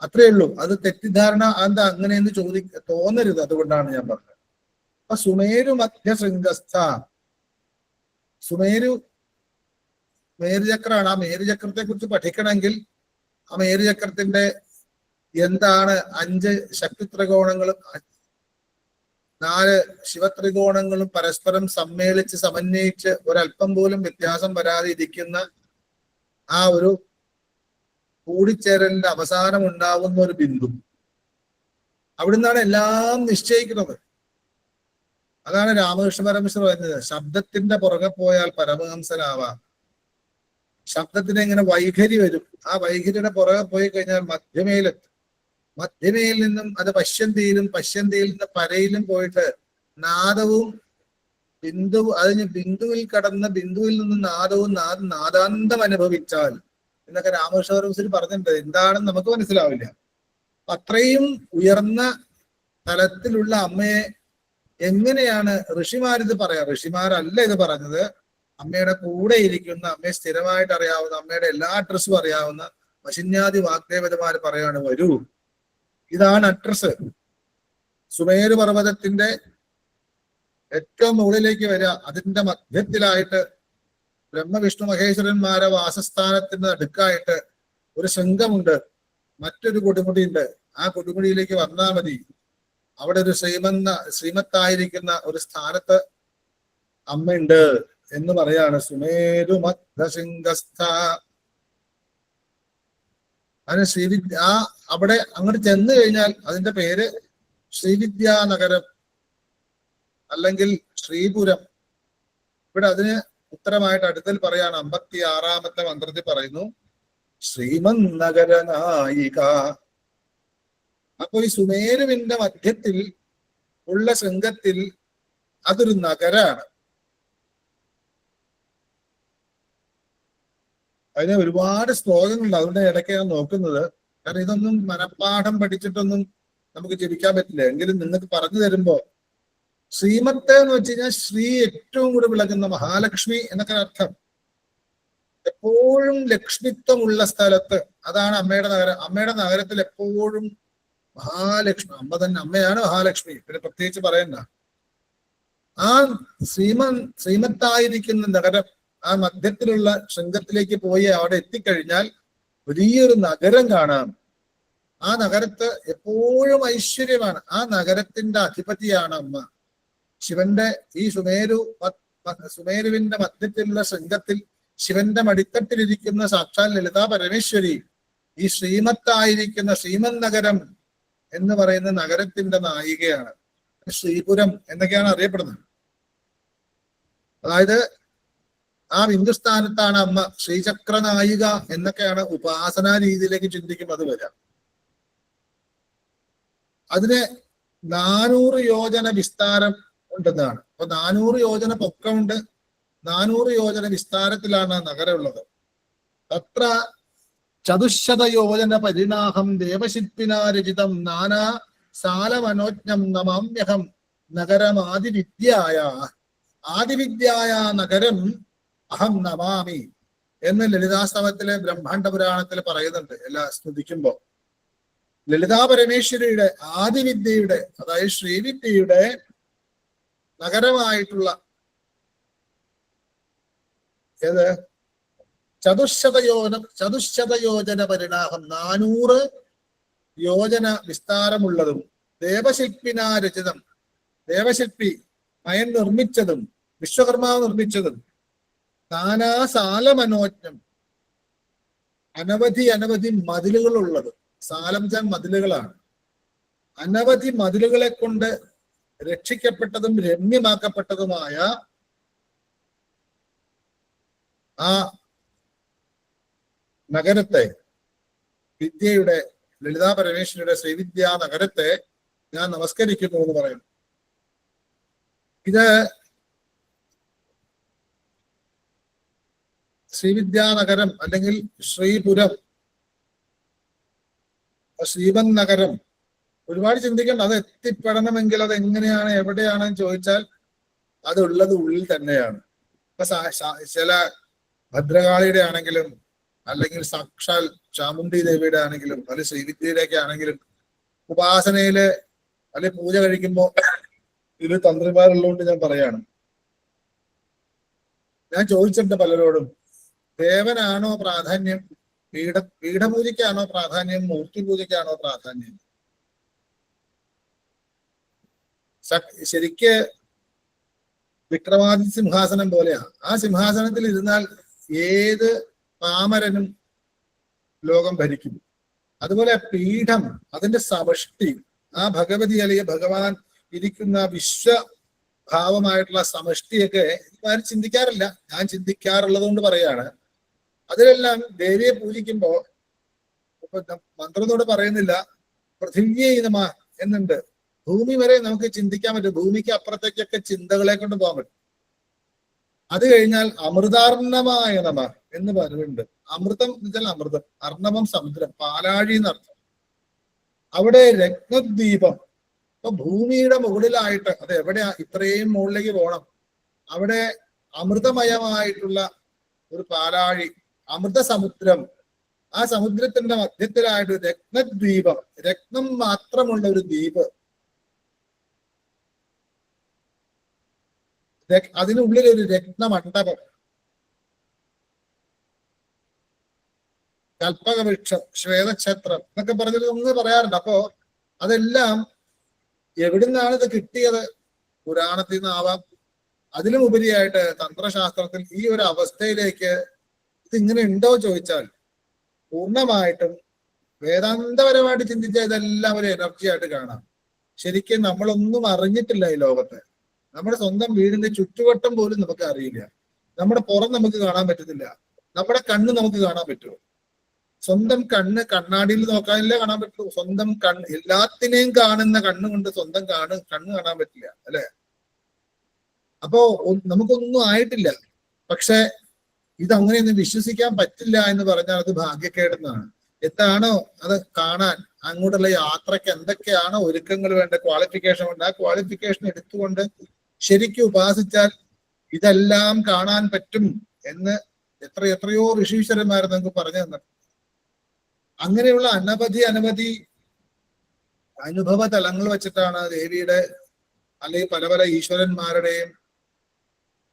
അത്രയേ ഉള്ളൂ. അത് തെറ്റിദ്ധാരണ എന്താ അങ്ങനെയെന്ന് തോന്നരുത്. അതുകൊണ്ടാണ് ഞാൻ പറഞ്ഞത്. അപ്പൊ സുമേരു മധ്യശൃംഗസ്ഥ. സുമേരു മേരുചക്രമാണ്. ആ മേരുചക്രത്തെ കുറിച്ച് പഠിക്കണമെങ്കിൽ ആ മേരുചക്രത്തിന്റെ എന്താണ് 5 ശക്തി ത്രികോണങ്ങളും 4 ശിവത്രികോണങ്ങളും പരസ്പരം സമ്മേളിച്ച് സമന്വയിച്ച് ഒരല്പം പോലും വ്യത്യാസം വരാതെ ഇരിക്കുന്ന ആ ഒരു കൂടിച്ചേരലിന്റെ അവസാനം ഉണ്ടാവുന്ന ഒരു ബിന്ദു, അവിടുന്നാണ് എല്ലാം നിശ്ചയിക്കുന്നത്. അതാണ് രാമകൃഷ്ണ പരമേശ്വർ പറയുന്നത്, ശബ്ദത്തിന്റെ പുറകെ പോയാൽ പരമഹംസനാവാം. ശബ്ദത്തിന് ഇങ്ങനെ വൈഖരി വരും. ആ വൈഖരിയുടെ പുറകെ പോയി കഴിഞ്ഞാൽ മധ്യമയിലെത്തും. മധ്യമയിൽ നിന്നും അത് പശ്യന്തിയിലും, പശ്യന്തിയിൽ നിന്ന് പരയിലും പോയിട്ട് നാദവും അതിന് ബിന്ദുവിൽ കടന്ന് ബിന്ദുവിൽ നിന്ന് നാദവും നാദാന്തം അനുഭവിച്ചാൽ എന്നൊക്കെ രാമകൃഷ്ണ പരമേശ്വരൻ പറഞ്ഞിട്ടുണ്ട്. എന്താണെന്ന് നമുക്ക് മനസ്സിലാവില്ല. അത്രയും ഉയർന്ന തലത്തിലുള്ള അമ്മയെ എങ്ങനെയാണ് ഋഷിമാരിത് പറയാ? ഋഷിമാരല്ല ഇത് പറഞ്ഞത്. അമ്മയുടെ കൂടെ ഇരിക്കുന്ന, അമ്മയെ സ്ഥിരമായിട്ട് അറിയാവുന്ന, അമ്മയുടെ എല്ലാ അഡ്രസ്സും അറിയാവുന്ന വശിന്യാദി വാഗ്ദേവതമാര് പറയാണ്, വരൂ, ഇതാണ് അഡ്രസ്. സുമേരു പർവ്വതത്തിന്റെ ഏറ്റവും മുകളിലേക്ക് വരിക. അതിന്റെ മധ്യത്തിലായിട്ട് ബ്രഹ്മവിഷ്ണു മഹേശ്വരന്മാരെ വാസസ്ഥാനത്തിന് അടുക്കായിട്ട് ഒരു ശൃംഗമുണ്ട്, മറ്റൊരു കൊടുമുടിയുണ്ട്. ആ കൊടുമുടിയിലേക്ക് വന്നാൽ മതി. അവിടെ ഒരു ശ്രീമത്തായിരിക്കുന്ന ഒരു സ്ഥാനത്ത് അമ്മയുണ്ട് എന്ന് പറയാണ്. സുമേരു മധ്യശൃംഗസ്ഥ. അതിന് ശ്രീവിദ്യ, അവിടെ അങ്ങോട്ട് ചെന്ന് കഴിഞ്ഞാൽ അതിന്റെ പേര് ശ്രീവിദ്യാനഗരം അല്ലെങ്കിൽ ശ്രീപുരം. ഇവിടെ അതിന് ഉത്തരമായിട്ട് അടുത്തൽ പറയാണ്. 56-ാമത്തെ മന്ത്രത്തിൽ പറയുന്നു, ശ്രീമൻ നഗരനായിക. അപ്പൊ ഈ സുമേരുവിന്റെ മധ്യത്തിൽ ഉള്ള ശൃംഗത്തിൽ അതൊരു നഗരാണ്. അതിന് ഒരുപാട് ശ്ലോകങ്ങളുണ്ട്. അതുകൊണ്ട് ഇടയ്ക്ക് ഞാൻ നോക്കുന്നത്. കാരണം ഇതൊന്നും മനഃപ്പാഠം പഠിച്ചിട്ടൊന്നും നമുക്ക് ജപിക്കാൻ പറ്റില്ല. എങ്കിലും നിങ്ങൾക്ക് പറഞ്ഞു തരുമ്പോ ശ്രീമത്ത് എന്ന് വെച്ച് കഴിഞ്ഞാൽ ശ്രീ ഏറ്റവും കൂടി വിളകുന്ന മഹാലക്ഷ്മി എന്നൊക്കെ അർത്ഥം. എപ്പോഴും ലക്ഷ്മിത്വമുള്ള സ്ഥലത്ത്, അതാണ് അമ്മയുടെ നഗരം. അമ്മയുടെ നഗരത്തിൽ എപ്പോഴും മഹാലക്ഷ്മി, അമ്മ തന്നെ അമ്മയാണ് മഹാലക്ഷ്മി. പിന്നെ പ്രത്യേകിച്ച് പറയണ്ട. ആ ശ്രീമത്തായിരിക്കുന്ന നഗരം, ആ മധ്യത്തിലുള്ള ശൃംഗത്തിലേക്ക് പോയി അവിടെ എത്തിക്കഴിഞ്ഞാൽ വലിയൊരു നഗരം കാണാം. ആ നഗരത്ത് എപ്പോഴും ഐശ്വര്യമാണ്. ആ നഗരത്തിന്റെ അധിപതിയാണ് അമ്മ. ശിവന്റെ ഈ സുമേരുവിന്റെ മധ്യത്തിലുള്ള ശൃംഗത്തിൽ ശിവന്റെ മടിത്തട്ടിലിരിക്കുന്ന സാക്ഷാൽ ലളിതാ പരമേശ്വരി ഈ ശ്രീമത്തായിരിക്കുന്ന ശ്രീമൻ നഗരം എന്ന് പറയുന്ന നഗരത്തിന്റെ നായികയാണ്. ശ്രീപുരം എന്നൊക്കെയാണ് അറിയപ്പെടുന്നത്. അതായത് ആ ബിന്ദുസ്ഥാനത്താണ് അമ്മ. ശ്രീചക്ര നായിക എന്നൊക്കെയാണ് ഉപാസനാ രീതിയിലേക്ക് ചിന്തിക്കുമ്പോൾ അത് വരാം. അതിന് 400 യോജന വിസ്താരം ഉണ്ടെന്നാണ്. അപ്പൊ 400 യോജന പൊക്കമുണ്ട്, 400 യോജന വിസ്താരത്തിലാണ് നഗരമുള്ളത്. തത്ര ചതുശത യോജന പരിണാഹം ദേവശില്പിനാ രചിതം നാനാ സാലമനോജ്ഞം നമാമ്യഹം നഗരമാതിവിദ്യായ. ആദിവിദ്യായ നഗരം അഹം നമാമി എന്ന് ലളിതാസ്തവത്തിലെ ബ്രഹ്മാണ്ഡ പുരാണത്തിൽ പറയുന്നുണ്ട്. എല്ലാം സ്തുതിക്കുമ്പോ ലളിതാ പരമേശ്വരിയുടെ ആദിവിദ്യയുടെ, അതായത് ശ്രീവിദ്യയുടെ നഗരമായിട്ടുള്ള ഏത് ചതുശതയോജന പരിണാമം, 400 യോജന വിസ്താരമുള്ളതും ദേവശില്പിനാ രചിതം, ദേവശില്പി മയൻ നിർമ്മിച്ചതും വിശ്വകർമാവ് നിർമ്മിച്ചതും, നാനാസാല മനോജ്ഞം, അനവധി മതിലുകളുള്ളത്. സാലം ചാൻ മതിലുകളാണ്. അനവധി മതിലുകളെ കൊണ്ട് രക്ഷിക്കപ്പെട്ടതും രമ്യമാക്കപ്പെട്ടതുമായ ആ നഗരത്തെ, വിദ്യയുടെ, ലളിതാ പരമേശ്വരിയുടെ ശ്രീവിദ്യാ നഗരത്തെ ഞാൻ നമസ്കരിക്കുന്നു എന്ന് പറയുന്നു. ഇത് ശ്രീവിദ്യാനഗരം അല്ലെങ്കിൽ ശ്രീപുരം, ശ്രീപൻ നഗരം ഒരുപാട് ചിന്തിക്കണം. അത് എത്തിപ്പെടണമെങ്കിൽ അത് എങ്ങനെയാണ്, എവിടെയാണെന്ന് ചോദിച്ചാൽ അത് ഉള്ളത് ഉള്ളിൽ തന്നെയാണ്. ഇപ്പൊ ചില ഭദ്രകാളിയുടെ ആണെങ്കിലും, അല്ലെങ്കിൽ സാക്ഷാൽ ചാമുണ്ഡി ദേവിയുടെ ആണെങ്കിലും, അല്ലെങ്കിൽ ശ്രീവിദ്യയുടെയൊക്കെ ആണെങ്കിലും ഉപാസനയില് അല്ലെങ്കിൽ പൂജ കഴിക്കുമ്പോ ഇത് തന്ത്രിമാരുള്ളതുകൊണ്ട് ഞാൻ പറയാണ്. ഞാൻ ചോദിച്ചിട്ടുണ്ട് പലരോടും, ദേവനാണോ പ്രാധാന്യം, പീഠപൂജയ്ക്കാണോ പ്രാധാന്യം, മൂർത്തി പൂജയ്ക്കാണോ പ്രാധാന്യം? ശരിക്ക് വിക്രമാദിത്യ സിംഹാസനം പോലെയാ. ആ സിംഹാസനത്തിൽ ഇരുന്നാൽ ഏത് പാമരനും ലോകം ഭരിക്കും. അതുപോലെ പീഠം, അതിന്റെ സമഷ്ടി, ആ ഭഗവതി അല്ലെങ്കിൽ ഭഗവാൻ ഇരിക്കുന്ന വിശ്വഭാവമായിട്ടുള്ള സമഷ്ടിയൊക്കെ ആരും ചിന്തിക്കാറില്ല. ഞാൻ ചിന്തിക്കാറുള്ളത് കൊണ്ട് പറയാണ്. അതിലെല്ലാം ദേവിയെ പൂജിക്കുമ്പോ ഇപ്പൊ മന്ത്രത്തോട് പറയുന്നില്ല, പൃഥിവ്യേ നമ എന്നുണ്ട്. ഭൂമി വരെ നമുക്ക് ചിന്തിക്കാൻ പറ്റും. ഭൂമിക്ക് അപ്പുറത്തേക്കൊക്കെ ചിന്തകളെ കൊണ്ട് പോകാൻ പറ്റും. അത് കഴിഞ്ഞാൽ അമൃതാർണമായ നമ എന്ന് പറയുന്നുണ്ട്. അമൃതം എന്ന് വെച്ചാൽ അമൃതം, അർണവം സമുദ്രം, പാലാഴി എന്നർത്ഥം. അവിടെ രത്നദ്വീപം, ഇപ്പൊ ഭൂമിയുടെ മുകളിലായിട്ട്, അത് എവിടെയാ, ഇത്രയും മുകളിലേക്ക് പോകണം. അവിടെ അമൃതമയമായിട്ടുള്ള ഒരു പാലാഴി, അമൃത സമുദ്രം, ആ സമുദ്രത്തിന്റെ മധ്യത്തിലായിട്ട് രത്നദ്വീപം, രത്നം മാത്രമുള്ള ഒരു ദ്വീപ്, അതിനുള്ളിൽ ഒരു രത്നമണ്ഡപം, കൽപ്പകവൃക്ഷം, ശ്വേതക്ഷേത്രം എന്നൊക്കെ പറഞ്ഞിട്ട് ഒന്ന് പറയാറുണ്ട്. അപ്പോ അതെല്ലാം എവിടുന്നാണ് ഇത് കിട്ടിയത്? പുരാണത്തിൽ നിന്നാവാം. അതിലും ഉപരിയായിട്ട് തന്ത്രശാസ്ത്രത്തിൽ ഈ ഒരു അവസ്ഥയിലേക്ക് ഇതിങ്ങനെ ഉണ്ടോ ചോദിച്ചാൽ പൂർണ്ണമായിട്ടും വേദാന്തപരമായിട്ട് ചിന്തിച്ചാൽ ഇതെല്ലാം ഒരു എനർജി ആയിട്ട് കാണാം. ശരിക്കും നമ്മളൊന്നും അറിഞ്ഞിട്ടില്ല ഈ ലോകത്തെ. നമ്മുടെ സ്വന്തം വീടിന്റെ ചുറ്റുവട്ടം പോലും നമുക്ക് അറിയില്ല. നമ്മുടെ പുറം നമുക്ക് കാണാൻ പറ്റുന്നില്ല. നമ്മുടെ കണ്ണ് നമുക്ക് കാണാൻ പറ്റുമോ? സ്വന്തം കണ്ണ് കണ്ണാടിയിൽ നോക്കാനല്ലേ കാണാൻ പറ്റുള്ളൂ. സ്വന്തം കണ്ണ്, എല്ലാത്തിനെയും കാണുന്ന കണ്ണ് കൊണ്ട് സ്വന്തം കണ്ണ് കാണാൻ പറ്റില്ല, അല്ലെ? അപ്പോ നമുക്കൊന്നും ആയിട്ടില്ല. പക്ഷെ ഇതങ്ങനെയൊന്നും വിശ്വസിക്കാൻ പറ്റില്ല എന്ന് പറഞ്ഞാൽ അത് ഭാഗ്യക്കേടെന്നാണ്. എന്താണോ അത് കാണാൻ, അങ്ങോട്ടുള്ള യാത്രയ്ക്ക് എന്തൊക്കെയാണോ ഒരുക്കങ്ങൾ വേണ്ട, ക്വാളിഫിക്കേഷൻ ഉണ്ട്, ആ ക്വാളിഫിക്കേഷൻ എടുത്തുകൊണ്ട് ശരിക്കും ഉപാസിച്ചാൽ ഇതെല്ലാം കാണാൻ പറ്റും എന്ന് എത്രയോ ഋഷീശ്വരന്മാർ നമുക്ക് പറഞ്ഞു തന്നിട്ടുണ്ട്. അങ്ങനെയുള്ള അനവധി അനുഭവ തലങ്ങൾ വെച്ചിട്ടാണ് ദേവിയുടെ അല്ലെങ്കിൽ പല ഈശ്വരന്മാരുടെയും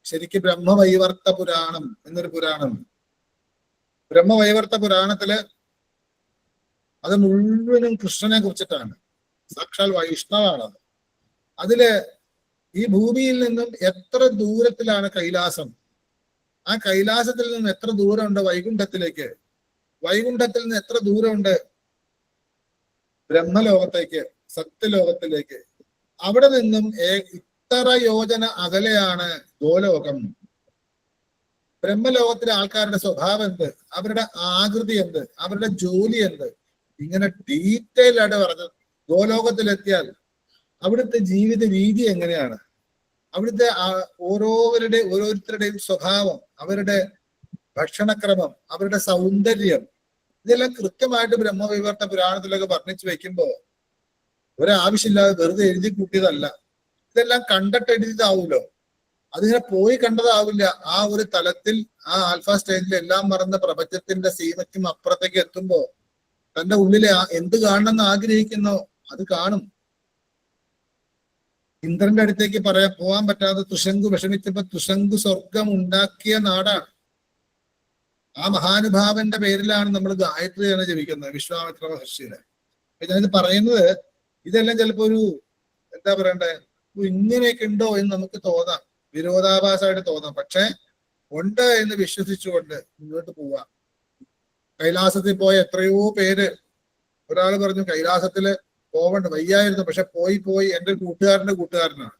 ശരിക്കും ബ്രഹ്മവൈവർത്ത പുരാണം എന്നൊരു പുരാണം. ബ്രഹ്മവൈവർത്ത പുരാണത്തില് അത് മുഴുവനും കൃഷ്ണനെ കുറിച്ചിട്ടാണ്. സാക്ഷാൽ വൈഷ്ണവാണത്. അതില് ഈ ഭൂമിയിൽ നിന്നും എത്ര ദൂരത്തിലാണ് കൈലാസം, ആ കൈലാസത്തിൽ നിന്നും എത്ര ദൂരമുണ്ട് വൈകുണ്ഠത്തിലേക്ക്, വൈകുണ്ഠത്തിൽ നിന്ന് എത്ര ദൂരമുണ്ട് ബ്രഹ്മലോകത്തേക്ക്, സത്യലോകത്തിലേക്ക്, അവിടെ നിന്നും ഇത്ര യോജന അകലെയാണ് ഗോലോകം. ബ്രഹ്മലോകത്തിലെ ആൾക്കാരുടെ സ്വഭാവം എന്ത്, അവരുടെ ആകൃതി എന്ത്, അവരുടെ ജോലി എന്ത്, ഇങ്ങനെ ഡീറ്റെയിൽ ആയിട്ട് പറഞ്ഞത്. ഗോലോകത്തിലെത്തിയാൽ അവിടുത്തെ ജീവിത രീതി എങ്ങനെയാണ്, അവിടുത്തെ ഓരോരുത്തരുടെയും സ്വഭാവം, അവരുടെ ഭക്ഷണക്രമം, അവരുടെ സൗന്ദര്യം, ഇതെല്ലാം കൃത്യമായിട്ട് ബ്രഹ്മവൈവർത്ത പുരാണത്തിലൊക്കെ വർണ്ണിച്ചു വെക്കുമ്പോ ഒരാവശ്യമില്ലാതെ വെറുതെ എഴുതി കൂട്ടിയതല്ല. ഇതെല്ലാം കണ്ടിട്ട് എഴുതിയതാവൂലോ. അതിങ്ങനെ പോയി കണ്ടതാവില്ല. ആ ഒരു തലത്തിൽ, ആ ആൽഫ സ്റ്റേജിൽ എല്ലാം മറന്ന പ്രപഞ്ചത്തിന്റെ സീമയ്ക്കും അപ്പുറത്തേക്ക് എത്തുമ്പോ തന്റെ ഉള്ളിലെ എന്ത് കാണണമെന്ന് ആഗ്രഹിക്കുന്നോ അത് കാണും. ഇന്ദ്രന്റെ അടുത്തേക്ക് പോകാൻ പറ്റാതെ തുഷങ്കു വിഷമിച്ചപ്പോ തുഷങ്കു സ്വർഗം ഉണ്ടാക്കിയ നാടാണ്. ആ മഹാനുഭാവന്റെ പേരിലാണ് നമ്മൾ ഗായത്രി എന്ന് ജപിക്കുന്നത്, വിശ്വാമിത്ര മഹർഷിയുടെ. ഞാനിത് പറയുന്നത് ഇതെല്ലാം ചിലപ്പോ ഒരു എന്താ പറയണ്ടേ, ഇങ്ങനെയൊക്കെ ഉണ്ടോ എന്ന് നമുക്ക് തോന്നാം, വിരോധാഭാസമായിട്ട് തോന്നാം. പക്ഷെ ഉണ്ട് എന്ന് വിശ്വസിച്ചുകൊണ്ട് മുന്നോട്ട് പോവാം. കൈലാസത്തിൽ പോയ എത്രയോ പേര്, ഒരാൾ പറഞ്ഞു കൈലാസത്തില് പോവണ്ട വയ്യായിരുന്നു, പക്ഷെ പോയി എൻ്റെ കൂട്ടുകാരന്റെ കൂട്ടുകാരനാണ്.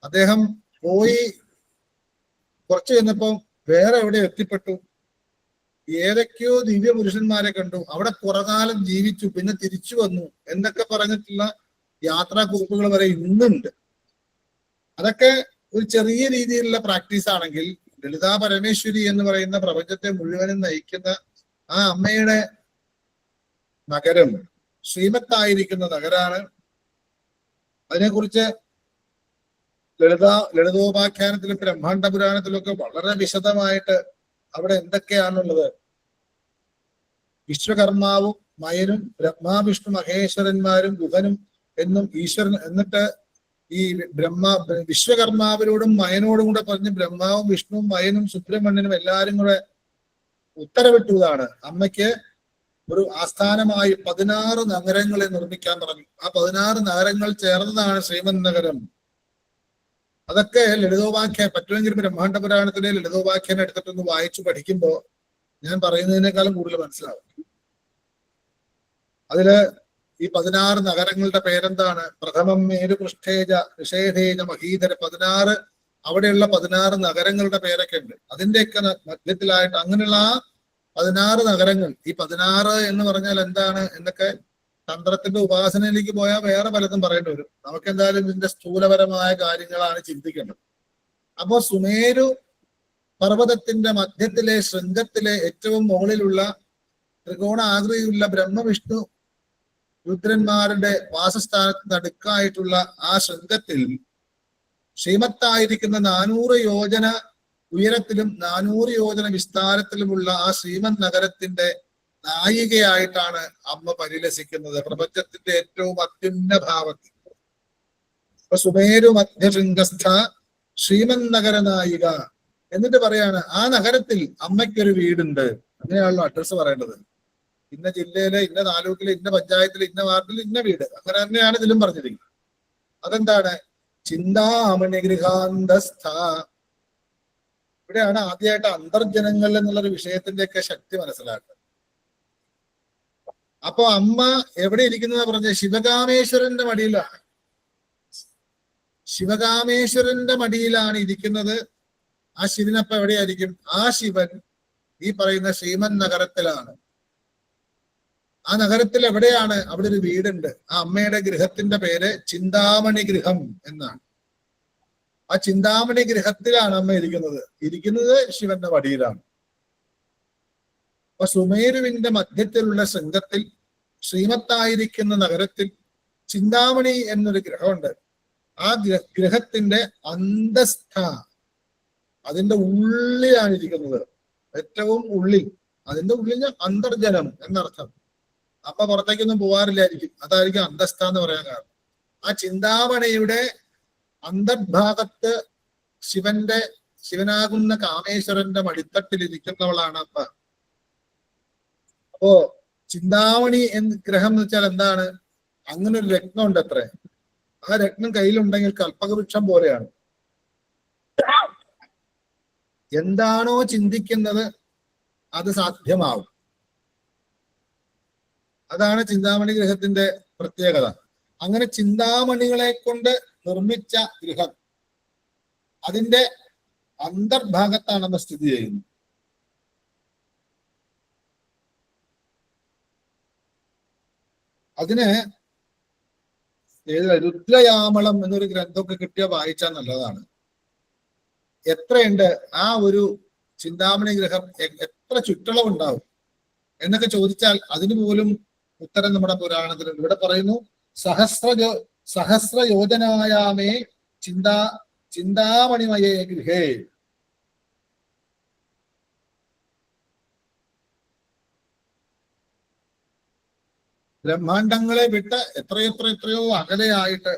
അദ്ദേഹം പോയി കുറച്ച് ചെന്നപ്പം വേറെ എവിടെ എത്തിപ്പെട്ടു, ഏതൊക്കെയോ ദിവ്യ പുരുഷന്മാരെ കണ്ടു, അവിടെ കുറകാലം ജീവിച്ചു, പിന്നെ തിരിച്ചു വന്നു എന്നൊക്കെ പറഞ്ഞിട്ടുള്ള യാത്രാക്കുറിപ്പുകൾ വരെ ഇന്നുണ്ട്. അതൊക്കെ ഒരു ചെറിയ രീതിയിലുള്ള പ്രാക്ടീസ് ആണെങ്കിൽ ലളിതാ പരമേശ്വരി എന്ന് പറയുന്ന പ്രപഞ്ചത്തെ മുഴുവനും നയിക്കുന്ന ആ അമ്മയുടെ നഗരം ശ്രീമത്തായിരിക്കുന്ന നഗരാണ്. അതിനെക്കുറിച്ച് ലളിതോപാഖ്യാനത്തിലും ബ്രഹ്മാണ്ഡ പുരാണത്തിലൊക്കെ വളരെ വിശദമായിട്ട് അവിടെ എന്തൊക്കെയാണുള്ളത്. വിശ്വകർമാവും മയനും ബ്രഹ്മാവിഷ്ണു മഹേശ്വരന്മാരും ഗുഹനും എന്നും ഈശ്വരൻ, എന്നിട്ട് ഈ വിശ്വകർമാവിനോടും മയനോടും കൂടെ പറഞ്ഞ് ബ്രഹ്മാവും വിഷ്ണുവും മയനും സുബ്രഹ്മണ്യനും എല്ലാരും കൂടെ ഉത്തരവിട്ടതാണ് അമ്മയ്ക്ക് ഒരു ആസ്ഥാനമായി 16 നഗരങ്ങളെ നിർമ്മിക്കാൻ പറഞ്ഞു. ആ 16 നഗരങ്ങൾ ചേർന്നതാണ് ശ്രീമൻ നഗരം. അതൊക്കെ ലളിതോപാഖ്യാനം പറ്റുമെങ്കിൽ ബ്രഹ്മാണ്ഡ പുരാണത്തിലെ ലളിതോപാഖ്യാനം എടുത്തിട്ടൊന്ന് വായിച്ചു പഠിക്കുമ്പോൾ ഞാൻ പറയുന്നതിനേക്കാളും കൂടുതൽ മനസ്സിലാവും. അതില് ഈ 16 നഗരങ്ങളുടെ പേരെന്താണ്? പ്രഥമം മേരുപൃഷ്ഠേജ നിഷേധേജ മഹീധര 16, അവിടെയുള്ള 16 നഗരങ്ങളുടെ പേരൊക്കെ ഉണ്ട്. അതിന്റെയൊക്കെ മധ്യത്തിലായിട്ട് അങ്ങനെയുള്ള ആ 16 നഗരങ്ങൾ, ഈ 16 എന്ന് പറഞ്ഞാൽ എന്താണ് എന്നൊക്കെ തന്ത്രത്തിന്റെ ഉപാസനയിലേക്ക് പോയാൽ വേറെ പലതും പറയേണ്ടി വരും. നമുക്ക് എന്തായാലും ഇതിന്റെ സ്ഥൂലപരമായ കാര്യങ്ങളാണ് ചിന്തിക്കേണ്ടത്. അപ്പോ സുമേരു പർവ്വതത്തിന്റെ മധ്യത്തിലെ ശൃംഗത്തിലെ ഏറ്റവും മുകളിലുള്ള ത്രികോണ ആകൃതിയുള്ള ബ്രഹ്മവിഷ്ണു രുദ്രന്മാരുടെ വാസസ്ഥാനത്ത് നടുക്കായിട്ടുള്ള ആ ശൃംഗത്തിൽ ശ്രീമത്തായിരിക്കുന്ന 400 യോജന ഉയരത്തിലും 400 യോജന വിസ്താരത്തിലുമുള്ള ആ ശ്രീമൻ നഗരത്തിന്റെ നായികയായിട്ടാണ് അമ്മ പരിലസിക്കുന്നത്, പ്രപഞ്ചത്തിന്റെ ഏറ്റവും അത്യുന്ന ഭാവത്തിൽ. അപ്പൊ സുമേരു മധ്യശൃംഗസ്ഥ ശ്രീമൻ നഗര നായിക എന്നിട്ട് പറയാണ് ആ നഗരത്തിൽ അമ്മയ്ക്കൊരു വീടുണ്ട്. അങ്ങനെയാണല്ലോ അഡ്രസ്സ് പറയേണ്ടത്. ഇന്ന ജില്ലയിലെ ഇന്ന താലൂക്കിലെ ഇന്ന പഞ്ചായത്തിലെ ഇന്ന വാർഡിൽ ഇന്ന വീട്, അങ്ങനെ തന്നെയാണ് ഇതിലും പറഞ്ഞിരിക്കുന്നത്. അതെന്താണ്? ചിന്താമണി ഗൃഹാന്തസ്ഥ. ഇവിടെയാണ് ആദ്യമായിട്ട് അന്തർജനങ്ങൾ എന്നുള്ളൊരു വിഷയത്തിന്റെയൊക്കെ ശക്തി മനസ്സിലാക്കുക. അപ്പൊ അമ്മ എവിടെ ഇരിക്കുന്ന പറഞ്ഞ ശിവകാമേശ്വരന്റെ മടിയിലാണ്. ശിവകാമേശ്വരന്റെ മടിയിലാണ് ഇരിക്കുന്നത്. ആ ശിവനപ്പൊ എവിടെയായിരിക്കും? ആ ശിവൻ ഈ പറയുന്ന ശ്രീമൻ നഗരത്തിലാണ്. ആ നഗരത്തിൽ എവിടെയാണ്? അവിടെ ഒരു വീടുണ്ട്. ആ അമ്മയുടെ ഗൃഹത്തിന്റെ പേര് ചിന്താമണി ഗൃഹം എന്നാണ്. ആ ചിന്താമണി ഗൃഹത്തിലാണ് അമ്മ ഇരിക്കുന്നത് ശിവന്റെ മടിയിലാണ്. അപ്പൊ സുമേരുവിന്റെ മധ്യത്തിലുള്ള ശൃംഗത്തിൽ ശ്രീമത്തായിരിക്കുന്ന നഗരത്തിൽ ചിന്താമണി എന്നൊരു ഗ്രഹമുണ്ട്. ആ ഗ്രഹത്തിന്റെ അന്തസ്ഥ, അതിന്റെ ഉള്ളിലാണ് ഇരിക്കുന്നത്, ഏറ്റവും ഉള്ളിൽ. അതിന്റെ ഉള്ളിൽ അന്തർജനം എന്നർത്ഥം. അപ്പൊ പുറത്തേക്കൊന്നും പോവാറില്ലായിരിക്കും, അതായിരിക്കും അന്തസ്ഥ എന്ന് പറയാൻ കാരണം. ആ ചിന്താമണിയുടെ അന്തർഭാഗത്ത് ശിവനാകുന്ന കാമേശ്വരന്റെ മടിത്തട്ടിൽ ഇരിക്കുന്നവളാണ് അമ്മ. അപ്പോ ചിന്താമണി ഗ്രഹം എന്ന് വെച്ചാൽ എന്താണ്? അങ്ങനെ ഒരു രത്നം ഉണ്ട് അത്രേ. ആ രത്നം കയ്യിലുണ്ടെങ്കിൽ കൽപ്പകവൃക്ഷം പോലെയാണ്. എന്താണോ ചിന്തിക്കുന്നത് അത് സാധ്യമാവും. അതാണ് ചിന്താമണി ഗൃഹത്തിന്റെ പ്രത്യേകത. അങ്ങനെ ചിന്താമണികളെ കൊണ്ട് നിർമ്മിച്ച ഗൃഹം അതിന്റെ അന്തർഭാഗത്താണ് അമ്മ സ്ഥിതി ചെയ്യുന്നത്. അതിന് രുദ്രയാമളം എന്നൊരു ഗ്രന്ഥമൊക്കെ കിട്ടിയ വായിച്ചാൽ നല്ലതാണ്. എത്രയുണ്ട് ആ ഒരു ചിന്താമണി ഗ്രഹം, എത്ര ചുറ്റളവുണ്ടാവും എന്നൊക്കെ ചോദിച്ചാൽ അതിന് പോലും ഉത്തരം നമ്മുടെ പുരാണത്തിലുണ്ട്. ഇവിടെ പറയുന്നു സഹസ്ര യോജനായാമേ ചിന്താമണിമയേ ഗൃഹേ ബ്രഹ്മാണ്ടങ്ങളെ വിട്ട് എത്രയോ അകലെയായിട്ട്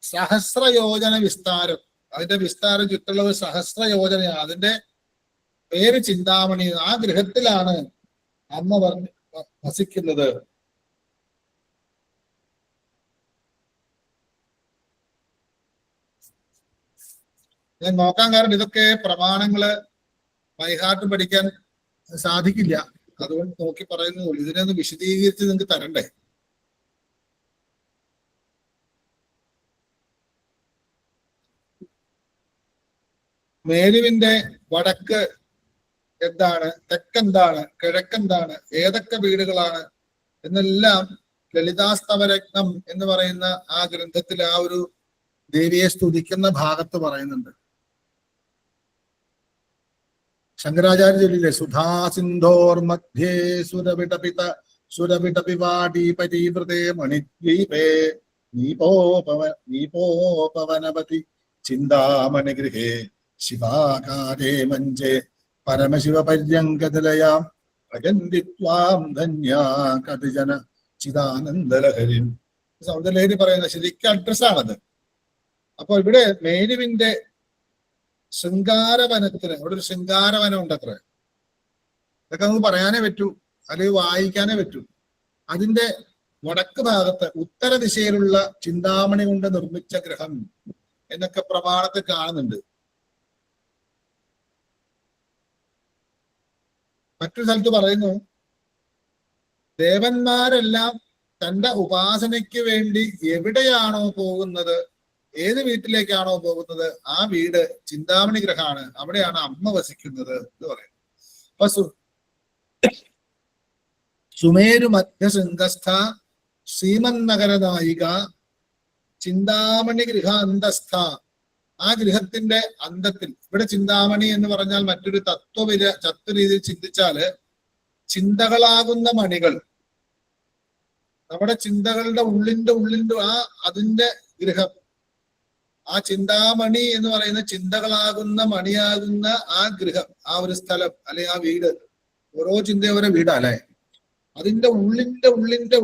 സഹസ്രയോജന വിസ്താരം, അതിന്റെ വിസ്താരം ചുറ്റുള്ളത് സഹസ്രയോജനയാണ്. അതിന്റെ പേര് ചിന്താമണി. ആ ഗൃഹത്തിലാണ് അമ്മ വസിക്കുന്നത്. ഞാൻ നോക്കാൻ കാരണം ഇതൊക്കെ പ്രമാണങ്ങള് ബൈഹാർട്ട് പഠിക്കാൻ സാധിക്കില്ല, അതുകൊണ്ട് നോക്കി പറയുന്നതുള്ളൂ. ഇതിനെ ഒന്ന് വിശദീകരിച്ച് നിങ്ങൾക്ക് തരണ്ടേ. മേരുവിന്റെ വടക്ക് എന്താണ്, തെക്കെന്താണ്, കിഴക്കെന്താണ്, ഏതൊക്കെ വീടുകളാണ് എന്നെല്ലാം ലളിതാസ്തവരത്നം എന്ന് പറയുന്ന ആ ഗ്രന്ഥത്തിൽ ആ ഒരു ദേവിയെ സ്തുതിക്കുന്ന ഭാഗത്ത് പറയുന്നുണ്ട്. ശങ്കരാചാര്യ ചൊല്ലില്ലേ, സുധാ സിന്ധോർ മധ്യേ സുരവിടപിവാടീപരീവൃതേ മണിദ്വീപേ നീപോപവനപതി ചിന്താമണി ഗൃഹേ ശിവാകാരേ മഞ്ചേ പരമശിവപര്യങ്കതലയാം ഭജന്തി ത്വാം ധന്യാ കതിജന ചിദാനന്ദലഹരി. സൗന്ദര്യലഹരി പറയുന്ന ശരിക്കും അഡ്രസ്സാണത്. അപ്പൊ ഇവിടെ മേരുവിന്റെ ശൃംഗാരവനത്തിന്, അവിടെ ഒരു ശൃംഗാരവനം ഉണ്ട് അത്ര. ഇതൊക്കെ നമുക്ക് പറയാനേ പറ്റൂ, അല്ലെങ്കിൽ വായിക്കാനേ പറ്റൂ. അതിന്റെ വടക്ക് ഭാഗത്ത് ഉത്തര ദിശയിലുള്ള ചിന്താമണി കൊണ്ട് നിർമ്മിച്ച ഗ്രഹം എന്നൊക്കെ പ്രമാണത്തിൽ കാണുന്നുണ്ട്. മറ്റൊരു സ്ഥലത്ത് പറയുന്നു, ദേവന്മാരെല്ലാം തന്റെ ഉപാസനയ്ക്ക് വേണ്ടി എവിടെയാണോ പോകുന്നത്, ഏത് വീട്ടിലേക്കാണോ പോകുന്നത്, ആ വീട് ചിന്താമണി ഗ്രഹമാണ്, അവിടെയാണ് അമ്മ വസിക്കുന്നത് എന്ന് പറയുന്നത്. അപ്പൊ സുമേരു മധ്യശൃംഗസ്ഥ ശ്രീമന്നഗര നായിക ചിന്താമണി ഗൃഹ അന്തസ്ഥ. ആ ഗൃഹത്തിന്റെ അന്തത്തിൽ, ഇവിടെ ചിന്താമണി എന്ന് പറഞ്ഞാൽ മറ്റൊരു തത്വരീതിയിൽ ചിന്തിച്ചാല് ചിന്തകളാകുന്ന മണികൾ, നമ്മുടെ ചിന്തകളുടെ ഉള്ളിന്റെ അതിന്റെ ഗൃഹം, ആ ചിന്താമണി എന്ന് പറയുന്ന ചിന്തകളാകുന്ന മണിയാകുന്ന ആ ഗൃഹം, ആ ഒരു സ്ഥലം അല്ലെ ആ വീട്, ഓരോ ചിന്തയും ഓരോ വീടാ അല്ലെ, അതിന്റെ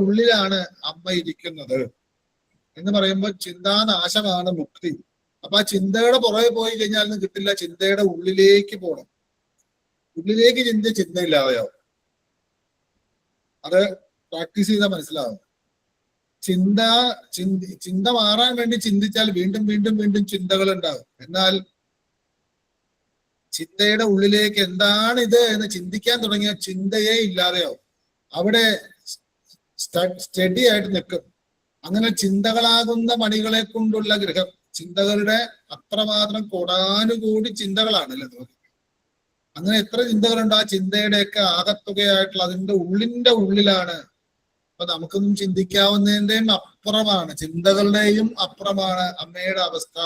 ഉള്ളിലാണ് അമ്മ ഇരിക്കുന്നത് എന്ന് പറയുമ്പോൾ ചിന്താനാശമാണ് മുക്തി. അപ്പൊ ആ ചിന്തയുടെ പുറകെ പോയി കഴിഞ്ഞാൽ കിട്ടില്ല, ചിന്തയുടെ ഉള്ളിലേക്ക് പോകണം. ഉള്ളിലേക്ക് ചിന്തയില്ലാതെയാവും. അത് പ്രാക്ടീസ് ചെയ്താൽ മനസ്സിലാവും. ചിന്ത മാറാൻ വേണ്ടി ചിന്തിച്ചാൽ വീണ്ടും ചിന്തകൾ ഉണ്ടാകും. എന്നാൽ ചിന്തയുടെ ഉള്ളിലേക്ക് എന്താണ് ഇത് എന്ന് ചിന്തിക്കാൻ തുടങ്ങിയ ചിന്തയെ ഇല്ലാതെയാവും. അവിടെ സ്റ്റഡി ആയിട്ട് നിൽക്കും. അങ്ങനെ ചിന്തകളാകുന്ന മണികളെ കൊണ്ടുള്ള ഗൃഹം, ചിന്തകളുടെ അത്രമാത്രം കോടാനുകൂടി ചിന്തകളാണല്ലോ. അങ്ങനെ എത്ര ചിന്തകളുണ്ട്, ആ ചിന്തയുടെയൊക്കെ ആകത്തുകയായിട്ടുള്ള അതിന്റെ ഉള്ളിലാണ്. അപ്പൊ നമുക്കൊന്നും ചിന്തിക്കാവുന്നതിന്റെയും അപ്പുറമാണ്, ചിന്തകളുടെയും അപ്പുറമാണ് അമ്മയുടെ അവസ്ഥ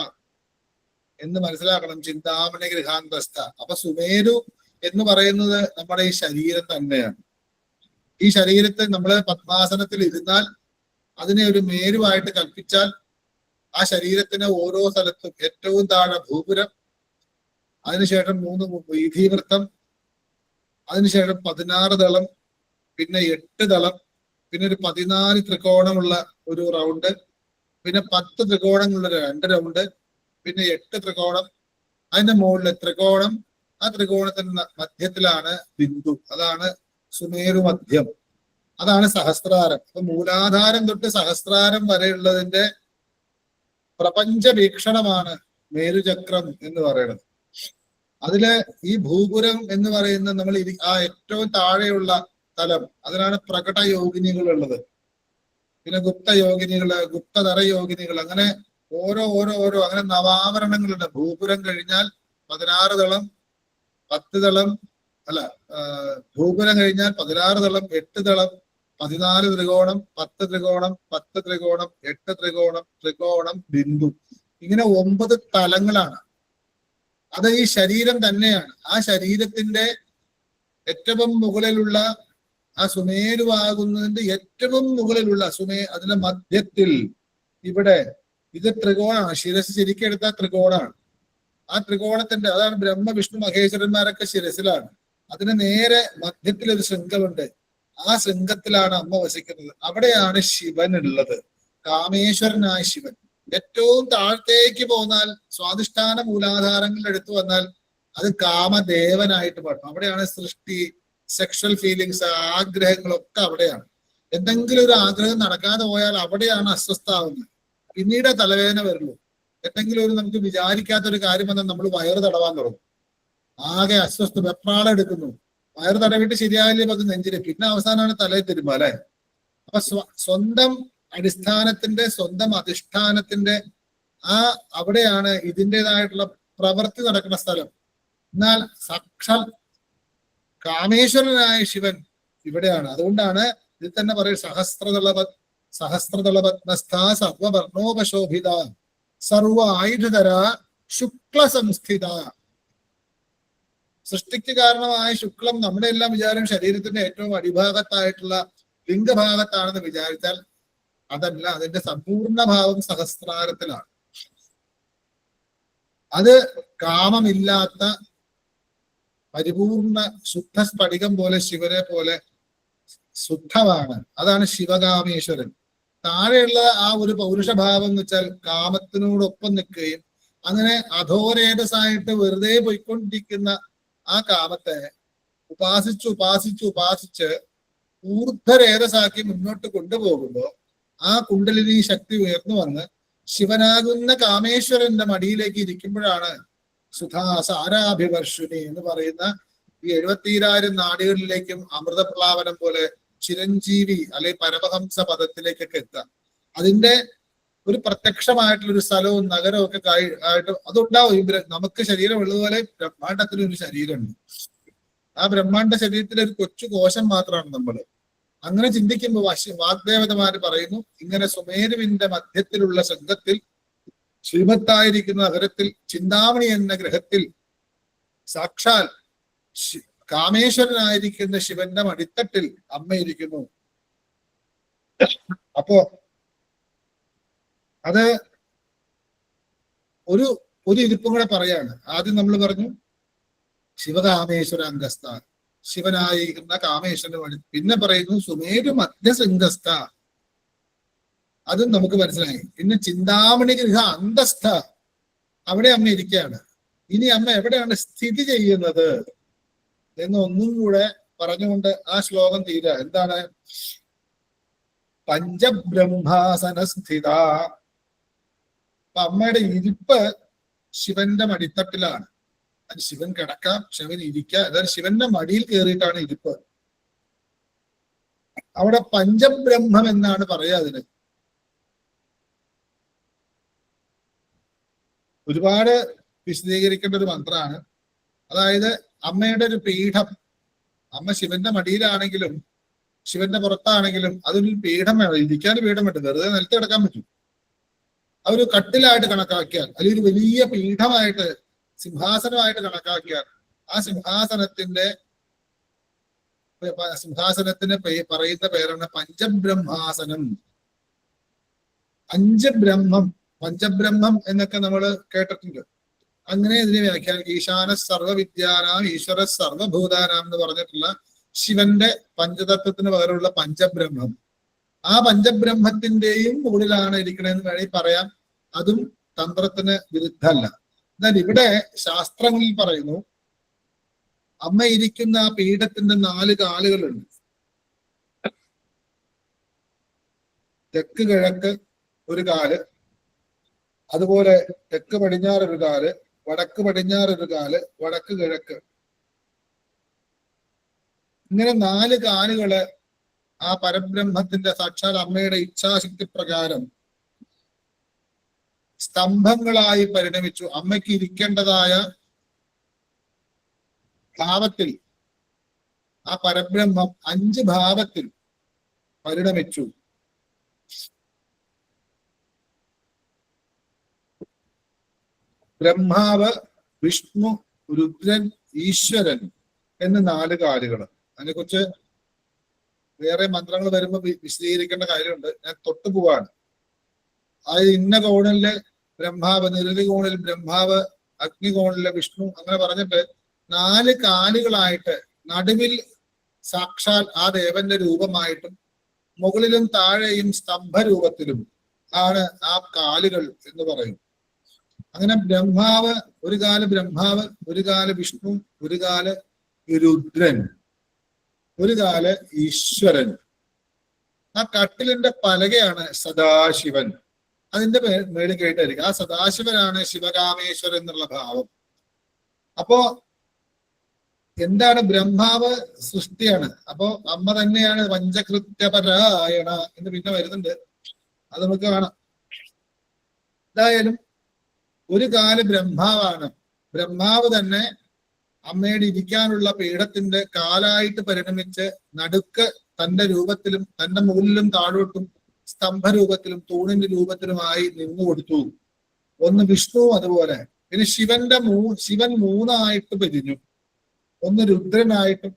എന്ന് മനസ്സിലാക്കണം. ചിന്താമണി ഗൃഹാന്തസ്ഥ. അപ്പൊ സുമേരു എന്ന് പറയുന്നത് നമ്മുടെ ഈ ശരീരം തന്നെയാണ്. ഈ ശരീരത്തെ നമ്മൾ പത്മാസനത്തിൽ ഇരുന്നാൽ, അതിനെ ഒരു മേരുവായിട്ട് കൽപ്പിച്ചാൽ, ആ ശരീരത്തിന് ഓരോ സ്ഥലത്തും ഏറ്റവും താഴെ ഭൂപുരം, അതിനുശേഷം 3 വീഥീവൃത്തം, അതിനുശേഷം 16 ദളം, പിന്നെ 8 ദളം, പിന്നെ ഒരു 14 ത്രികോണമുള്ള ഒരു റൗണ്ട്, പിന്നെ 10 ത്രികോണങ്ങളുള്ള 2 റൗണ്ട്, പിന്നെ 8 ത്രികോണം, അതിന്റെ മുകളിൽ ത്രികോണം, ആ ത്രികോണത്തിന്റെ മധ്യത്തിലാണ് ബിന്ദു, അതാണ് സുമേരു മധ്യം, അതാണ് സഹസ്രാരം. അപ്പൊ മൂലാധാരം തൊട്ട് സഹസ്രാരം വരെയുള്ളതിന്റെ പ്രപഞ്ച വീക്ഷണമാണ് മേരുചക്രം എന്ന് പറയുന്നത്. അതില് ഈ ഭൂപുരം എന്ന് പറയുന്ന നമ്മൾ ആ ഏറ്റവും താഴെയുള്ള തലം, അതിനാണ് പ്രകട യോഗിനികൾ ഉള്ളത്. പിന്നെ ഗുപ്ത യോഗിനികള്, ഗുപ്തതര യോഗിനികൾ, അങ്ങനെ ഓരോ അങ്ങനെ നവാവരണങ്ങളുണ്ട്. ഭൂപുരം കഴിഞ്ഞാൽ 16 ദളം, 10 ദളം, ഭൂപുരം കഴിഞ്ഞാൽ 16 ദളം, 8 ദളം, 14 ത്രികോണം, 10 ത്രികോണം, 10 ത്രികോണം, 8 ത്രികോണം, ത്രികോണം, ബിന്ദു, ഇങ്ങനെ 9 തലങ്ങളാണ്. അത് ഈ ശരീരം തന്നെയാണ്. ആ ശരീരത്തിന്റെ ഏറ്റവും മുകളിലുള്ള ആ സുമേരുവാകുന്നതിന്റെ ഏറ്റവും മുകളിലുള്ള അതിന്റെ മധ്യത്തിൽ ഇവിടെ ഇത് ത്രികോണമാണ്. ശിരസ് ശരിക്കും എടുത്താൽ ത്രികോണമാണ്. ആ ത്രികോണത്തിന്റെ അതാണ് ബ്രഹ്മ വിഷ്ണു മഹേശ്വരന്മാരൊക്കെ ശിരസിലാണ്. അതിന് നേരെ മധ്യത്തിലൊരു ശൃംഖമുണ്ട്. ആ ശൃംഖത്തിലാണ് അമ്മ വസിക്കുന്നത്. അവിടെയാണ് ശിവൻ ഉള്ളത്, കാമേശ്വരനായ ശിവൻ. ഏറ്റവും താഴത്തേക്ക് പോന്നാൽ സ്വാധിഷ്ഠാന മൂലാധാരങ്ങൾ എടുത്തു വന്നാൽ അത് കാമദേവനായിട്ട് പാടും. അവിടെയാണ് സൃഷ്ടി, സെക്ഷൽ ഫീലിങ്സ്, ആഗ്രഹങ്ങളൊക്കെ അവിടെയാണ്. എന്തെങ്കിലും ഒരു ആഗ്രഹം നടക്കാതെ പോയാൽ അവിടെയാണ് അസ്വസ്ഥാവുന്നത്. പിന്നീട് തലവേദന വരുള്ളൂ. എന്തെങ്കിലും ഒരു നമുക്ക് വിചാരിക്കാത്തൊരു കാര്യം വന്നാൽ നമ്മൾ വയറ് തടവാൻ തുടങ്ങും. ആകെ അസ്വസ്ഥ, വെപ്രാളം എടുക്കുന്നു. വയറ് തടവിട്ട് ശരിയായില്ലേ അത് നെഞ്ചില്, പിന്നെ അവസാനമാണ് തലയിൽ തരുമ്പോ അല്ലെ. അപ്പൊ സ്വന്തം അടിസ്ഥാനത്തിന്റെ, സ്വന്തം അധിഷ്ഠാനത്തിന്റെ അവിടെയാണ് ഇതിൻ്റെതായിട്ടുള്ള പ്രവൃത്തി നടക്കുന്ന സ്ഥലം. എന്നാൽ സാക്ഷാൽ കാമേശ്വരനായ ശിവൻ ഇവിടെയാണ്. അതുകൊണ്ടാണ് ഇതിൽ തന്നെ പറയും സഹസ്രദളപത്മസ്ഥ സർവവർണോപശോഭിത സർവ ആയുധര ശുക്ല സംസ്ഥിത. സൃഷ്ടിക്ക് കാരണമായ ശുക്ലം നമ്മുടെ എല്ലാം വിചാരം ശരീരത്തിന്റെ ഏറ്റവും അടിഭാഗത്തായിട്ടുള്ള ലിംഗഭാഗത്താണെന്ന് വിചാരിച്ചാൽ അതല്ല. അതിന്റെ സമ്പൂർണ്ണ ഭാവം സഹസ്രാരത്തിലാണ്. അത് കാമമില്ലാത്ത പരിപൂർണ ശുദ്ധ സ്ഫടികം പോലെ ശിവനെ പോലെ ശുദ്ധമാണ്. അതാണ് ശിവകാമേശ്വരൻ. താഴെയുള്ള ആ ഒരു പൗരുഷഭാവം എന്ന് വെച്ചാൽ കാമത്തിനോടൊപ്പം നിൽക്കുകയും അങ്ങനെ അധോരേതസായിട്ട് വെറുതെ പോയിക്കൊണ്ടിരിക്കുന്ന ആ കാമത്തെ ഉപാസിച്ച് ഊർധ്വരേതസാക്കി മുന്നോട്ട് കൊണ്ടുപോകുമ്പോൾ ആ കുണ്ടലിനി ശക്തി ഉയർന്നു വന്ന് ശിവനാകുന്ന കാമേശ്വരന്റെ മടിയിലേക്ക് ഇരിക്കുമ്പോഴാണ് സുധാസാരാഭിവർഷുനി എന്ന് പറയുന്ന ഈ 74,000 നാടുകളിലേക്കും അമൃതപ്ലാവനം പോലെ ചിരഞ്ജീവി അല്ലെ പരമഹംസ പദത്തിലേക്കൊക്കെ എത്താം. അതിന്റെ ഒരു പ്രത്യക്ഷമായിട്ടുള്ളൊരു സ്ഥലവും നഗരവും ഒക്കെ ആയിട്ട് അതുണ്ടാവും. നമുക്ക് ശരീരം ഉള്ളതുപോലെ ബ്രഹ്മാണ്ടത്തിന് ഒരു ശരീരമുണ്ട്. ആ ബ്രഹ്മാണ്ട ശരീരത്തിലെ ഒരു കൊച്ചു കോശം മാത്രമാണ് നമ്മൾ. അങ്ങനെ ചിന്തിക്കുമ്പോൾ വാഗ്ദേവതമാര് പറയുന്നു, ഇങ്ങനെ സുമേരുവിന്റെ മധ്യത്തിലുള്ള സംഘത്തിൽ ശ്രീമത്തായിരിക്കുന്ന നഗരത്തിൽ ചിന്താമണി എന്ന ഗ്രഹത്തിൽ സാക്ഷാൽ കാമേശ്വരനായിരിക്കുന്ന ശിവന്റെ മടിത്തട്ടിൽ അമ്മയിരിക്കുന്നു. അപ്പോ അത് ഒരു ഇരിപ്പും കൂടെ പറയാണ്. ആദ്യം നമ്മൾ പറഞ്ഞു ശിവകാമേശ്വര അംഗസ്ഥ, ശിവനായിരിക്കുന്ന കാമേശ്വരന്റെ വഴി. പിന്നെ പറയുന്നു സുമേരു മധ്യശൃംഗസ്ഥ, അതും നമുക്ക് മനസ്സിലായി. പിന്നെ ചിന്താമണി ഗൃഹ അന്തസ്ഥ, അവിടെ അമ്മ ഇരിക്കുകയാണ്. ഇനി അമ്മ എവിടെയാണ് സ്ഥിതി ചെയ്യുന്നത് എന്ന് ഒന്നും കൂടെ പറഞ്ഞുകൊണ്ട് ആ ശ്ലോകം തീരുക. എന്താണ്? പഞ്ചബ്രഹ്മാസന സ്ഥിത. അപ്പൊ അമ്മയുടെ ഇരിപ്പ് ശിവന്റെ മടിത്തട്ടിലാണ്. അത് ശിവൻ കിടക്കാം, ശിവൻ ഇരിക്കാം, അതായത് ശിവന്റെ മടിയിൽ കയറിയിട്ടാണ് ഇരിപ്പ്. അവിടെ പഞ്ചബ്രഹ്മം എന്നാണ് പറയുക. അതിന് ഒരുപാട് വിശദീകരിക്കേണ്ട ഒരു മന്ത്രമാണ്. അതായത് അമ്മയുടെ ഒരു പീഠം, അമ്മ ശിവന്റെ മടിയിലാണെങ്കിലും ശിവന്റെ പുറത്താണെങ്കിലും അതൊരു പീഠം വേണം. ഇരിക്കാൻ പീഠം വേണ്ട, വെറുതെ നിലത്ത് കിടക്കാൻ പറ്റും. അതൊരു കട്ടിലായിട്ട് കണക്കാക്കിയാൽ, അല്ലെങ്കിൽ ഒരു വലിയ പീഠമായിട്ട് സിംഹാസനമായിട്ട് കണക്കാക്കിയാൽ ആ സിംഹാസനത്തിന് പറയുന്ന പേരാണ് പഞ്ചബ്രഹ്മാസനം. 5 ബ്രഹ്മം, പഞ്ചബ്രഹ്മം എന്നൊക്കെ നമ്മൾ കേട്ടിട്ടുണ്ട്. അങ്ങനെ ഇതിനെ വ്യാഖ്യാനിക്കും. ഈശാന സർവവിദ്യാനാം ഈശ്വര സർവഭൂതാനാം എന്ന് പറഞ്ഞിട്ടുള്ള ശിവന്റെ പഞ്ചതത്വത്തിന് പകരമുള്ള പഞ്ചബ്രഹ്മം. ആ പഞ്ചബ്രഹ്മത്തിന്റെയും മുകളിലാണ് ഇരിക്കണമെന്ന് വേണമെങ്കിൽ പറയാം. അതും തന്ത്രത്തിന് വിരുദ്ധമല്ല. എന്നാൽ ഇവിടെ ശാസ്ത്രങ്ങളിൽ പറയുന്നു അമ്മ ഇരിക്കുന്ന ആ പീഠത്തിന്റെ 4 കാലുകളുണ്ട്. തെക്ക് കിഴക്ക് ഒരു കാല്, അതുപോലെ തെക്ക് പടിഞ്ഞാറ് ഒരു കാല്, വടക്ക് പടിഞ്ഞാറ് ഒരു കാല്, വടക്ക് കിഴക്ക്, ഇങ്ങനെ 4 കാലുകള് ആ പരബ്രഹ്മത്തിന്റെ സാക്ഷാൽ അമ്മയുടെ ഇച്ഛാശക്തി പ്രകാരം സ്തംഭങ്ങളായി പരിണമിച്ചു. അമ്മയ്ക്ക് ഇരിക്കേണ്ടതായ ഭാവത്തിൽ ആ പരബ്രഹ്മം 5 ഭാവത്തിൽ പരിണമിച്ചു. ബ്രഹ്മാവ്, വിഷ്ണു, രുദ്രൻ, ഈശ്വരൻ എന്ന് 4 കാലുകൾ. അതിനെക്കുറിച്ച് വേറെ മന്ത്രങ്ങൾ വരുമ്പോൾ വിശദീകരിക്കേണ്ട കാര്യമുണ്ട്. ഞാൻ തൊട്ടുപോവാണ്. അത് ഇന്ന കോണില് ബ്രഹ്മാവ്, നിരവധി കോണിൽ ബ്രഹ്മാവ്, അഗ്നികോണിലെ വിഷ്ണു, അങ്ങനെ പറഞ്ഞിട്ട് 4 കാലുകളായിട്ട് നടുവിൽ സാക്ഷാൽ ആ ദേവന്റെ രൂപമായിട്ടും മുകളിലും താഴെയും സ്തംഭരൂപത്തിലും ആണ് ആ കാലുകൾ എന്ന് പറയും. അങ്ങനെ ബ്രഹ്മാവ്, ഒരു കാല് ബ്രഹ്മാവ്, ഒരു കാല് വിഷ്ണു, ഒരു കാല് രുദ്രൻ, ഒരു കാല് ഈശ്വരൻ. ആ കട്ടിലിന്റെ പലകയാണ് സദാശിവൻ. അതിന്റെ മേളിൽ കേട്ടായിരിക്കും ആ സദാശിവനാണ് ശിവകാമേശ്വരൻ എന്നുള്ള ഭാവം. അപ്പോ എന്താണ്? ബ്രഹ്മാവ് സൃഷ്ടിയാണ്. അപ്പോ അമ്മ തന്നെയാണ് പഞ്ചകൃത്യപരായണ എന്ന് പിന്നെ വരുന്നുണ്ട്, അത് നമുക്ക് കാണാം. എന്തായാലും ഒരു കാല് ബ്രഹ്മാവാണ്. ബ്രഹ്മാവ് തന്നെ അമ്മയുടെ ഇരിക്കാനുള്ള പീഠത്തിന്റെ കാലായിട്ട് പരിണമിച്ച് നടുക്ക് തന്റെ രൂപത്തിലും തന്റെ മുകളിലും താഴോട്ടും സ്തംഭരൂപത്തിലും തൂണിന്റെ രൂപത്തിലുമായി നിന്നു കൊടുത്തു. ഒന്ന് വിഷ്ണു അതുപോലെ. പിന്നെ ശിവൻ 3 പിരിഞ്ഞു. ഒന്ന് രുദ്രനായിട്ടും,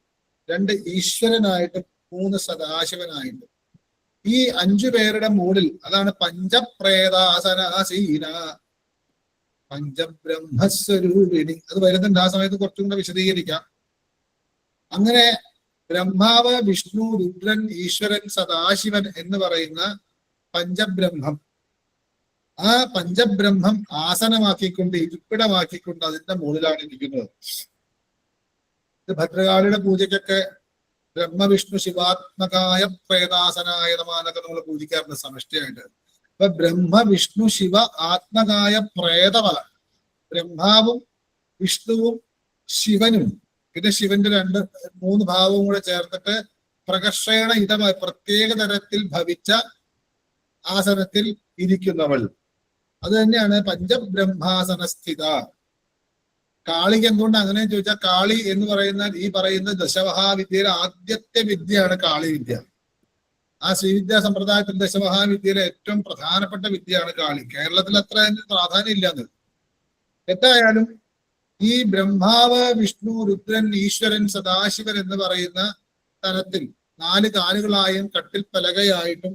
2 ഈശ്വരനായിട്ടും, 3 സദാശിവനായിട്ടും. ഈ 5 പേരുടെ മുകളിൽ, അതാണ് പഞ്ചപ്രേതാസനാസീന പഞ്ചബ്രഹ്മസ്വരൂപിണി. അത് വരുന്നുണ്ട്, ആ സമയത്ത് കുറച്ചും കൂടെ വിശദീകരിക്കാം. അങ്ങനെ ബ്രഹ്മാവ്, വിഷ്ണു, രുദ്രൻ, ഈശ്വരൻ, സദാശിവൻ എന്ന് പറയുന്ന പഞ്ചബ്രഹ്മം, ആ പഞ്ചബ്രഹ്മം ആസനമാക്കിക്കൊണ്ട്, ഇരിപ്പിടമാക്കിക്കൊണ്ട് അതിന്റെ മുകളിലാണ് ഇരിക്കുന്നത്. ഇത് ഭദ്രകാളിയുടെ പൂജയ്ക്കൊക്കെ ബ്രഹ്മവിഷ്ണു ശിവാത്മകായ പ്രേതാസനായ നമാനൊക്കെ നമ്മൾ പൂജിക്കാറുണ്ട് സമഷ്ടിയായിട്ട്. അപ്പൊ ബ്രഹ്മ വിഷ്ണു ശിവ ആത്മകായ പ്രേതവ, ബ്രഹ്മാവും വിഷ്ണുവും ശിവനും, പിന്നെ ശിവന്റെ 2-3 ഭാവവും കൂടെ ചേർത്തിട്ട് പ്രകർഷേണ ഇതമായി പ്രത്യേക തരത്തിൽ ഭവിച്ച ആസനത്തിൽ ഇരിക്കുന്നവൾ, അത് തന്നെയാണ് പഞ്ചബ്രഹ്മാസനസ്ഥിത. കാളിക്ക് എന്തുകൊണ്ട് അങ്ങനെ ചോദിച്ചാൽ, കാളി എന്ന് പറയുന്ന ദശമഹാവിദ്യയിലെ ആദ്യത്തെ വിദ്യയാണ് കാളി വിദ്യ. ആ ശ്രീവിദ്യാ സമ്പ്രദായത്തിൽ ദശമഹാവിദ്യയിലെ ഏറ്റവും പ്രധാനപ്പെട്ട വിദ്യയാണ് കാളി. കേരളത്തിൽ അത്ര പ്രാധാന്യം ഇല്ലാന്ന്. എന്തായാലും ഈ ബ്രഹ്മാവ്, വിഷ്ണു, രുദ്രൻ, ഈശ്വരൻ, സദാശിവൻ എന്ന് പറയുന്ന തരത്തിൽ 4 കാലുകളായും കട്ടിൽ പലകയായിട്ടും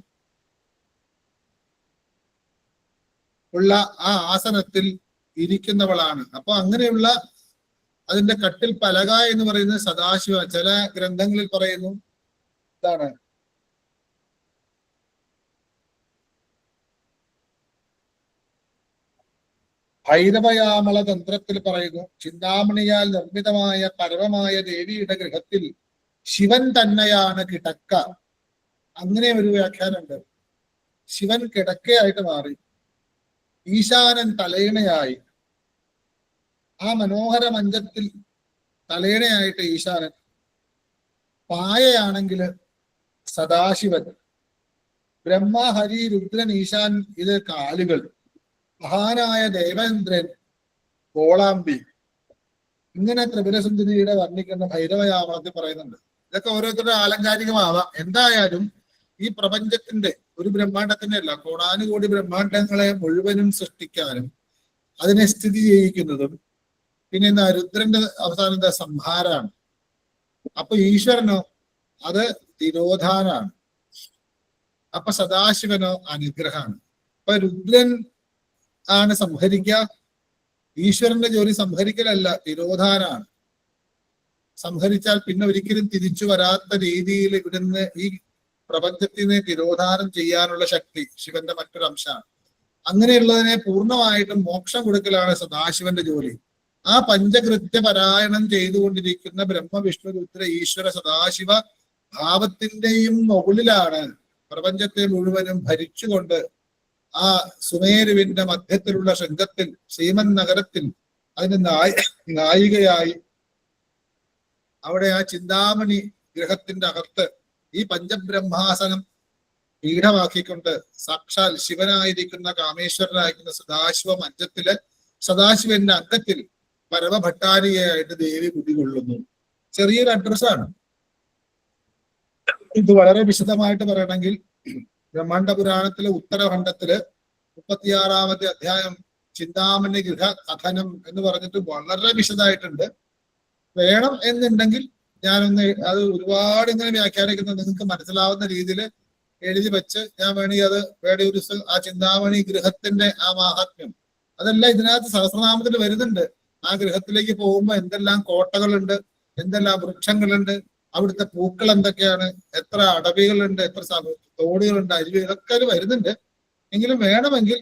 ഉള്ള ആ ആസനത്തിൽ ഇരിക്കുന്നവളാണ്. അപ്പൊ അങ്ങനെയുള്ള അതിന്റെ കട്ടിൽ പലക എന്ന് പറയുന്നത് സദാശിവ. ചില ഗ്രന്ഥങ്ങളിൽ പറയുന്നു എന്താണ്, ഭൈരവയാമള തന്ത്രത്തിൽ പറയുന്നു, ചിന്താമണിയാൽ നിർമ്മിതമായ പരമമായ ദേവിയുടെ ഗൃഹത്തിൽ ശിവൻ തന്നെയാണ് കിടക്ക. അങ്ങനെ ഒരു വ്യാഖ്യാനമുണ്ട്. ശിവൻ കിടക്കയായിട്ട് മാറി, ഈശാനൻ തലയിണയായി. ആ മനോഹര മഞ്ചത്തിൽ തലയിണയായിട്ട് ഈശാനൻ, പായയാണെങ്കിൽ സദാശിവൻ, ബ്രഹ്മ, ഹരി, രുദ്രൻ, ഈശാൻ ഇത് കാലുകൾ, മഹാനായ ദേവേന്ദ്രൻ കോളാമ്പി. ഇങ്ങനെ ത്രിപുരസുന്ദരിയുടെ വർണ്ണിക്കുന്ന ഭൈരവയാമത്തിൽ പറയുന്നുണ്ട്. ഇതൊക്കെ ഓരോരുത്തരുടെ ആലങ്കാരികമാവാം. എന്തായാലും ഈ പ്രപഞ്ചത്തിന്റെ, ഒരു ബ്രഹ്മാണ്ടത്തിന്റെ അല്ല, കോടാനുകോടി ബ്രഹ്മാണ്ടങ്ങളെ മുഴുവനും സൃഷ്ടിക്കാനും അതിനെ സ്ഥിതി ചെയ്യിക്കുന്നതും പിന്നെ എന്താ, രുദ്രന്റെ അവസാനത്തെ സംഹാരാണ്. അപ്പൊ ഈശ്വരനോ അത് തിരോധാനാണ്. അപ്പൊ സദാശിവനോ അനുഗ്രഹമാണ്. അപ്പൊ രുദ്രൻ ആണ് സംഹരിക്കുക, ഈശ്വരന്റെ ജോലി സംഹരിക്കലല്ല, തിരോധാനാണ്. സംഹരിച്ചാൽ പിന്നെ ഒരിക്കലും തിരിച്ചു വരാത്ത രീതിയിൽ ഇവിടുന്ന് ഈ പ്രപഞ്ചത്തിനെ തിരോധാനം ചെയ്യാനുള്ള ശക്തി ശിവന്റെ മറ്റൊരു അംശമാണ്. അങ്ങനെയുള്ളതിനെ പൂർണ്ണമായിട്ടും മോക്ഷം കൊടുക്കലാണ് സദാശിവന്റെ ജോലി. ആ പഞ്ചകൃത്യപരായണം ചെയ്തുകൊണ്ടിരിക്കുന്ന ബ്രഹ്മ, വിഷ്ണു, രുദ്ര, ഈശ്വര, സദാശിവ ഭാവത്തിന്റെയും മുകളിലാണ് പ്രപഞ്ചത്തെ മുഴുവനും ഭരിച്ചുകൊണ്ട് ആ സുമേരുവിന്റെ മധ്യത്തിലുള്ള ശൃംഗത്തിൽ, ശ്രീമൻ നഗരത്തിൽ അതിന് നായികയായി അവിടെ ആ ചിന്താമണി ഗ്രഹത്തിന്റെ അകത്ത് ഈ പഞ്ചബ്രഹ്മാസനം പീഠമാക്കിക്കൊണ്ട് സാക്ഷാൽ ശിവനായിരിക്കുന്ന കാമേശ്വരനായിരിക്കുന്ന സദാശിവ മഞ്ചത്തില് സദാശിവന്റെ അംഗത്തിൽ പരമഭട്ടാരികയായിട്ട് ദേവി കുടികൊള്ളുന്നു. ചെറിയൊരു അഡ്രസ്സാണ് ഇത്. വളരെ വിശദമായിട്ട് പറയണമെങ്കിൽ ബ്രഹ്മാണ്ഡ പുരാണത്തിലെ ഉത്തരഖണ്ഡത്തില് 36-ാമത്തെ അധ്യായം ചിന്താമണി ഗൃഹ കഥനം എന്ന് പറഞ്ഞിട്ട് വളരെ വിശദമായിട്ടുണ്ട്. വേണം എന്നുണ്ടെങ്കിൽ ഞാനൊന്ന് അത് ഒരുപാട് ഇങ്ങനെ വ്യാഖ്യാനിക്കുന്നത് നിങ്ങൾക്ക് മനസ്സിലാവുന്ന രീതിയിൽ എഴുതി വെച്ച് ഞാൻ വേണമെങ്കിൽ അത് വേറെ ഒരു ദിവസം ആ ചിന്താമണി ഗൃഹത്തിന്റെ ആ മാഹാത്മ്യം അതെല്ലാം ഇതിനകത്ത് സഹസ്രനാമത്തിൽ വരുന്നുണ്ട്. ആ ഗൃഹത്തിലേക്ക് പോകുമ്പോൾ എന്തെല്ലാം കോട്ടകളുണ്ട്, എന്തെല്ലാം വൃക്ഷങ്ങളുണ്ട്, അവിടുത്തെ പൂക്കൾ എന്തൊക്കെയാണ്, എത്ര അടവികളുണ്ട്, എത്ര തോടുകളുണ്ട്, അരുവി, ഇതൊക്കെ അത് വരുന്നുണ്ട്. എങ്കിലും വേണമെങ്കിൽ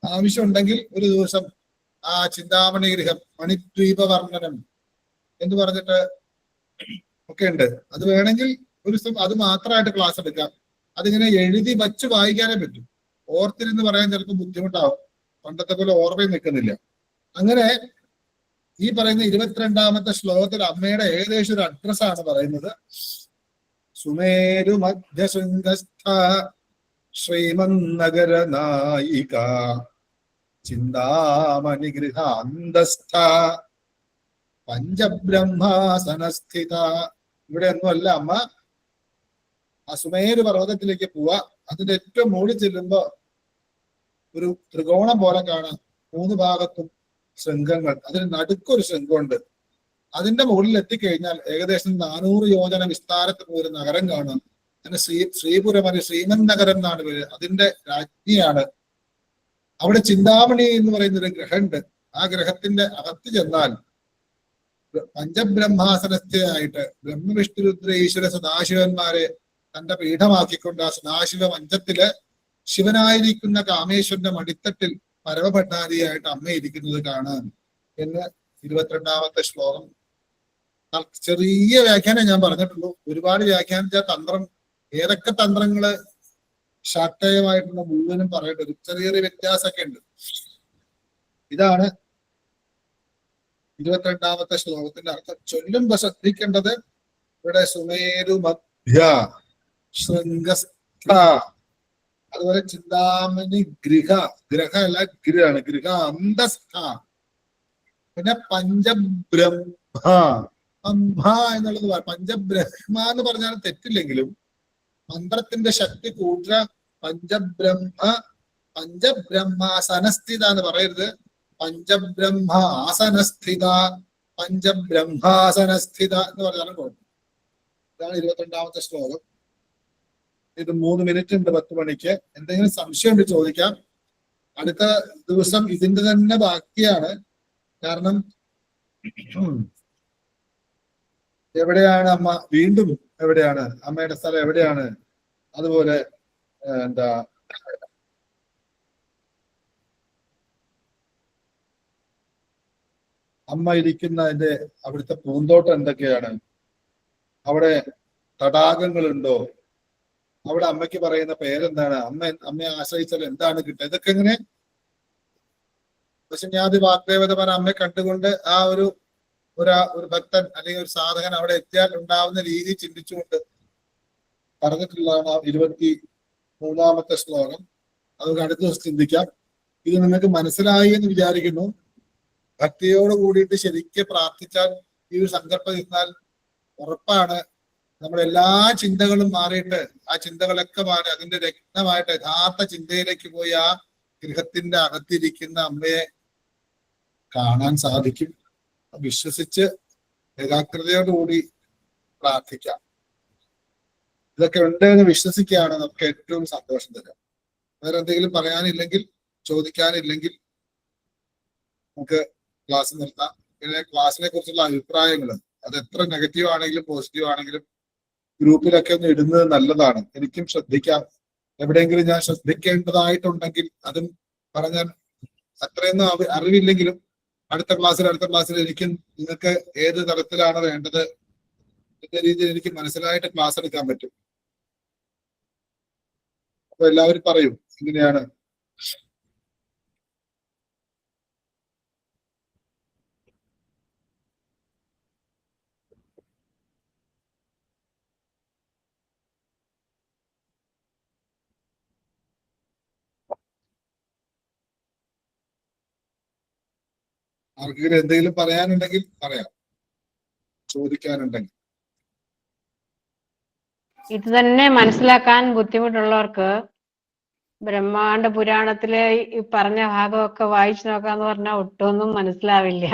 ആവശ്യമുണ്ടെങ്കിൽ ഒരു ദിവസം ആ ചിന്താമണി ഗൃഹം മണിദ്വീപ വർണ്ണനം എന്ന് പറഞ്ഞിട്ട് ഒക്കെ ഉണ്ട്. അത് വേണമെങ്കിൽ ഒരു ദിവസം അത് മാത്രമായിട്ട് ക്ലാസ് എടുക്കാം. അതിങ്ങനെ എഴുതി വച്ച് വായിക്കാനേ പറ്റും. ഓർത്തിരുന്ന് പറയാൻ ചിലപ്പോൾ ബുദ്ധിമുട്ടാവും. പണ്ടത്തെ പോലെ ഓർമ്മയും നിൽക്കുന്നില്ല. അങ്ങനെ ഈ പറയുന്ന 22ാമത്തെ ശ്ലോകത്തിൽ അമ്മയുടെ ഏകദേശം ഒരു അഡ്രസ്സാണ് പറയുന്നത്. സുമേരു മധ്യശൃംഗസ്ഥ ശ്രീമന്നഗര നായിക ചിന്താമണി ഗൃഹാന്തസ്ഥ പഞ്ചബ്രഹ്മാസനസ്ഥിത. ഇവിടെ ഒന്നുമല്ല, അമ്മ ആ സുമേരു പർവ്വതത്തിലേക്ക് പോവാ. അതിന്റെ ഏറ്റവും മുകളിൽ ചെല്ലുമ്പോ ഒരു ത്രികോണം പോലെ കാണാം. 3 ഭാഗത്തും ശൃംഖങ്ങൾ, അതിന് നടുക്കൊരു ശൃംഖമുണ്ട്. അതിന്റെ മുകളിൽ എത്തിക്കഴിഞ്ഞാൽ ഏകദേശം 400 യോജന വിസ്താരത്തിൽ ഒരു നഗരം കാണാം. അതിന് ശ്രീപുരം അല്ലെങ്കിൽ ശ്രീമൻ നഗരം എന്നാണ് പേര്. അതിന്റെ രാജ്ഞിയാണ്. അവിടെ ചിന്താമണി എന്ന് പറയുന്ന ഒരു ഗ്രഹമുണ്ട്. ആ ഗ്രഹത്തിന്റെ അകത്ത് ചെന്നാൽ പഞ്ചബ്രഹ്മാസനസ്ഥയായിട്ട് ബ്രഹ്മവിഷ്ണു രുദ്ര ഈശ്വര സദാശിവന്മാരെ തന്റെ പീഠമാക്കിക്കൊണ്ട് ആ സദാശിവ മഞ്ചത്തില് ശിവനായിരിക്കുന്ന കാമേശ്വരന്റെ മടിത്തട്ടിൽ പരമഭട്ടാരിയായിട്ട് അമ്മ ഇരിക്കുന്നത് കാണാൻ എന്ന് 22ാമത്തെ ശ്ലോകം. ചെറിയ വ്യാഖ്യാനം ഞാൻ പറഞ്ഞിട്ടുള്ളൂ. ഒരുപാട് വ്യാഖ്യാനിച്ച തന്ത്രം, ഏതൊക്കെ തന്ത്രങ്ങള് ശാക്തേയമായിട്ടുള്ള മുഴുവനും പറയേണ്ട ഒരു ചെറിയ ചെറിയ വ്യത്യാസമൊക്കെ ഉണ്ട്. ഇതാണ് 22ാമത്തെ ശ്ലോകത്തിന്റെ അർത്ഥം. ചൊല്ലുമ്പോ ശ്രദ്ധിക്കേണ്ടത് ഇവിടെ സുമേരു മധ്യ ശൃംഗസ്ഥ, അതുപോലെ ചിന്താമണി ഗ്രഹ അല്ല ഗൃഹാണ്, ഗൃഹ അന്തസ്ഥ, പിന്നെ പഞ്ചബ്രഹ്മ എന്നുള്ളത് പഞ്ചബ്രഹ്മ എന്ന് പറഞ്ഞാൽ തെറ്റില്ലെങ്കിലും മന്ത്രത്തിന്റെ ശക്തി കൂട്ടുക. പഞ്ചബ്രഹ്മാസനസ്ഥിത എന്ന് പറയരുത്, പഞ്ചബ്രഹ്മ ആസനസ്ഥിത, പഞ്ചബ്രഹ്മാസനസ്ഥിത എന്ന് പറഞ്ഞാലും കുഴപ്പം. ഇതാണ് 22ാമത്തെ ശ്ലോകം. ഇത് 3 മിനിറ്റ് ഉണ്ട് 10 മണിക്ക്. എന്തെങ്കിലും സംശയം ഉണ്ട് ചോദിക്കാം. അടുത്ത ദിവസം ഇതിന്റെ തന്നെ ബാക്കിയാണ്. കാരണം എവിടെയാണ് അമ്മ, വീണ്ടും എവിടെയാണ് അമ്മയുടെ സ്ഥലം, എവിടെയാണ്, അതുപോലെ എന്താ അമ്മ ഇരിക്കുന്നതിന്റെ അവിടുത്തെ പൂന്തോട്ടം എന്തൊക്കെയാണ്, അവിടെ തടാകങ്ങളുണ്ടോ, അവിടെ അമ്മയ്ക്ക് പറയുന്ന പേരെന്താണ്, അമ്മയെ ആശ്രയിച്ചാൽ എന്താണ് കിട്ടുക, ഇതൊക്കെ ഇങ്ങനെ പശുന്യാദി വാഗ്ദേവതമാർ അമ്മയെ കണ്ടുകൊണ്ട് ആ ഒരു ഭക്തൻ അല്ലെങ്കിൽ ഒരു സാധകൻ അവിടെ എത്തിയാൽ ഉണ്ടാവുന്ന രീതി ചിന്തിച്ചുകൊണ്ട് പറഞ്ഞിട്ടുള്ളതാണ് ആ 23ാമത്തെ ശ്ലോകം. അതൊക്കെ അടുത്ത ദിവസം ചിന്തിക്കാം. ഇത് നിങ്ങൾക്ക് മനസ്സിലായി എന്ന് വിചാരിക്കുന്നു. ഭക്തിയോട് കൂടിയിട്ട് ശരിക്കും പ്രാർത്ഥിച്ചാൽ, ഈ ഒരു സങ്കല്പം ഇരുന്നാൽ ഉറപ്പാണ് നമ്മുടെ എല്ലാ ചിന്തകളും മാറിയിട്ട് ആ ചിന്തകളൊക്കെ മാറി അതിന്റെ രക്തമായിട്ട് യഥാർത്ഥ ചിന്തയിലേക്ക് പോയി ആ ഗൃഹത്തിന്റെ അകത്തിരിക്കുന്ന അമ്മയെ കാണാൻ സാധിക്കും. വിശ്വസിച്ച് ഏകാഗ്രതയോടുകൂടി പ്രാർത്ഥിക്കാം. ഇതൊക്കെ ഉണ്ട് എന്ന് വിശ്വസിക്കുകയാണ് നമുക്ക് ഏറ്റവും സന്തോഷം തരാം. വേറെ എന്തെങ്കിലും പറയാനില്ലെങ്കിൽ, ചോദിക്കാനില്ലെങ്കിൽ നമുക്ക് ക്ലാസ് നിർത്താം. പിന്നെ ക്ലാസ്സിനെ കുറിച്ചുള്ള അഭിപ്രായങ്ങൾ അത് എത്ര നെഗറ്റീവ് ആണെങ്കിലും പോസിറ്റീവ് ആണെങ്കിലും ഗ്രൂപ്പിലൊക്കെ ഒന്ന് ഇടുന്നത് നല്ലതാണ്. എനിക്കും ശ്രദ്ധിക്കാം. എവിടെയെങ്കിലും ഞാൻ ശ്രദ്ധിക്കേണ്ടതായിട്ടുണ്ടെങ്കിൽ അതും പറഞ്ഞാൽ, അത്രയൊന്നും അറിവില്ലെങ്കിലും അടുത്ത ക്ലാസ്സിൽ എനിക്കും നിങ്ങൾക്ക് ഏത് തരത്തിലാണ് വേണ്ടത് എന്ന രീതിയിൽ എനിക്ക് മനസ്സിലായിട്ട് ക്ലാസ് എടുക്കാൻ പറ്റും. അപ്പൊ എല്ലാവരും പറയും ഇങ്ങനെയാണ്. ആർക്കെങ്കിലും എന്തെങ്കിലും പറയാനുണ്ടെങ്കിൽ പറയാം, ചോദിക്കാനുണ്ടെങ്കിൽ. ഇത് തന്നെ മനസ്സിലാക്കാൻ ബുദ്ധിമുട്ടുള്ളവർക്ക് ബ്രഹ്മാണ്ഡ പുരാണത്തിലെ ഈ പറഞ്ഞ ഭാഗമൊക്കെ വായിച്ചു നോക്കാന്ന് പറഞ്ഞാൽ ഒട്ടൊന്നും മനസ്സിലാവില്ല.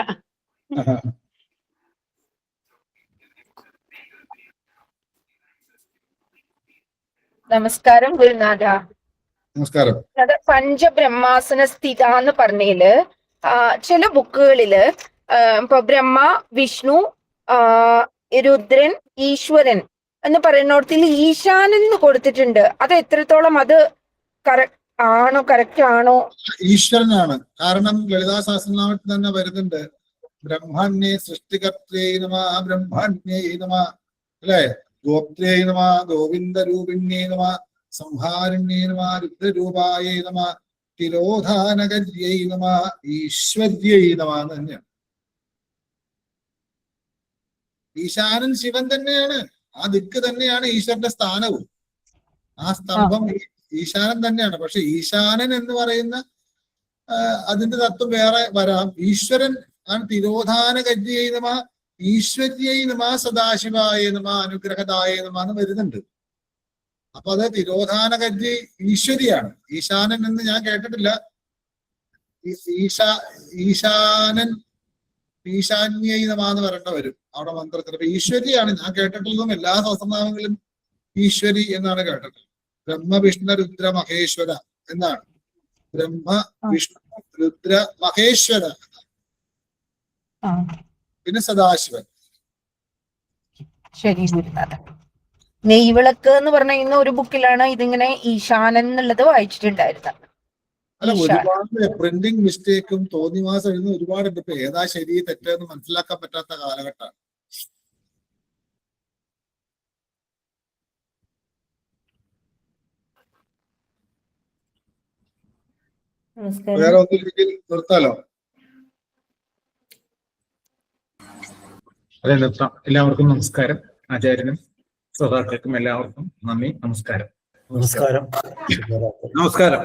നമസ്കാരം ഗുരുനാഥ. നമസ്കാരം. അത് പഞ്ചബ്രഹ്മാസന സ്ഥിത എന്ന് പറഞ്ഞതില് ചില ബുക്കുകളില് ഇപ്പൊ ബ്രഹ്മ, വിഷ്ണു, രുദ്രൻ, ഈശ്വരൻ എന്ന് പറയുന്നിടത്തിൽ ഈശാനൻ എന്ന് കൊടുത്തിട്ടുണ്ട്. അത് എത്രത്തോളം അത് കറക്റ്റ് ആണോ? ഈശ്വരനാണ്. കാരണം ലളിതാ സഹസ്രനാമത്തിൽ തന്നെ വരുന്നുണ്ട്, ബ്രഹ്മണ്യേ സൃഷ്ടികർത്തേ നമ, ബ്രഹ്മണ്യേ നമ, അല്ലെ? ഗോപ്ത്രേ നമ, ഗോവിന്ദ രൂപിണ്യേ നമ, സംഹാരിണ്യേ നമ, രുദ്രരൂപായേ നമ, തിരോധാനകര്यै നമ, ഈശ്വര്यै നമ എന്ന് തന്നെയാണ്. ഈശാനൻ ശിവൻ തന്നെയാണ്. ആ ദിക്ക് തന്നെയാണ് ഈശ്വരന്റെ സ്ഥാനവും. ആ സ്തംഭം ഈശാനൻ തന്നെയാണ്. പക്ഷെ ഈശാനൻ എന്ന് പറയുന്ന അതിന്റെ തത്വം വേറെ വരാം. ഈശ്വരൻ ആണ്. തിരോധാനകര്यै നമ, ഈശ്വര്यै നമ, സദാശിവായ നമ, അനുഗ്രഹദായ നമ എന്ന് വരുന്നുണ്ട്. അപ്പൊ അത് തിരോധാനകര്यै ഈശ്വരിയാണ്. ഈശാനൻ എന്ന് ഞാൻ കേട്ടിട്ടില്ല. ഈശാനൻ ഈശാന്യൈ നമ എന്ന് പറയേണ്ട വരും അവിടെ മന്ത്രത്തിൽ. അപ്പൊ ഈശ്വരിയാണ് ഞാൻ കേട്ടിട്ടുള്ളതും. എല്ലാ സഹസ്രനാമങ്ങളിലും ഈശ്വരി എന്നാണ് കേട്ടിട്ടുള്ളത്. ബ്രഹ്മ വിഷ്ണു രുദ്ര മഹേശ്വര എന്നാണ്. ബ്രഹ്മ വിഷ്ണു രുദ്ര മഹേശ്വര, പിന്നെ സദാശിവൻ. ശരി ഗുരുനാഥ. നെയ്വിളക്ക് എന്ന് പറഞ്ഞ ഒരു ബുക്കിലാണ് ഇതിങ്ങനെ ഈശാനൻ എന്നുള്ളത് വായിച്ചിട്ടുണ്ടായിരുന്നത്. അല്ല, ഒരുപാട് പ്രിന്റിംഗ് മിസ്റ്റേക്കും തോന്നിവാസം എഴുതുന്ന ഒരുപാടുണ്ട്. ഇപ്പൊ ഏതാ ശരി തെറ്റെന്ന് മനസ്സിലാക്കാൻ പറ്റാത്ത കാലഘട്ടമാണ്. വേറെ ഒന്നില്ലെങ്കിൽ നിർത്താലോ? അതെ, നിർത്താം. എല്ലാവർക്കും നമസ്കാരം. ആചാര്യനും ശ്രോതാക്കൾക്കും എല്ലാവർക്കും നന്ദി. നമസ്കാരം. നമസ്കാരം. നമസ്കാരം.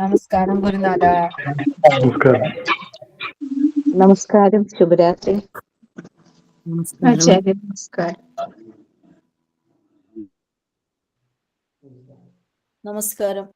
നമസ്കാരം ഗുരുനാഥ. നമസ്കാരം. ശുഭരാത്രി. ആചാര്യ നമസ്കാരം. നമസ്കാരം.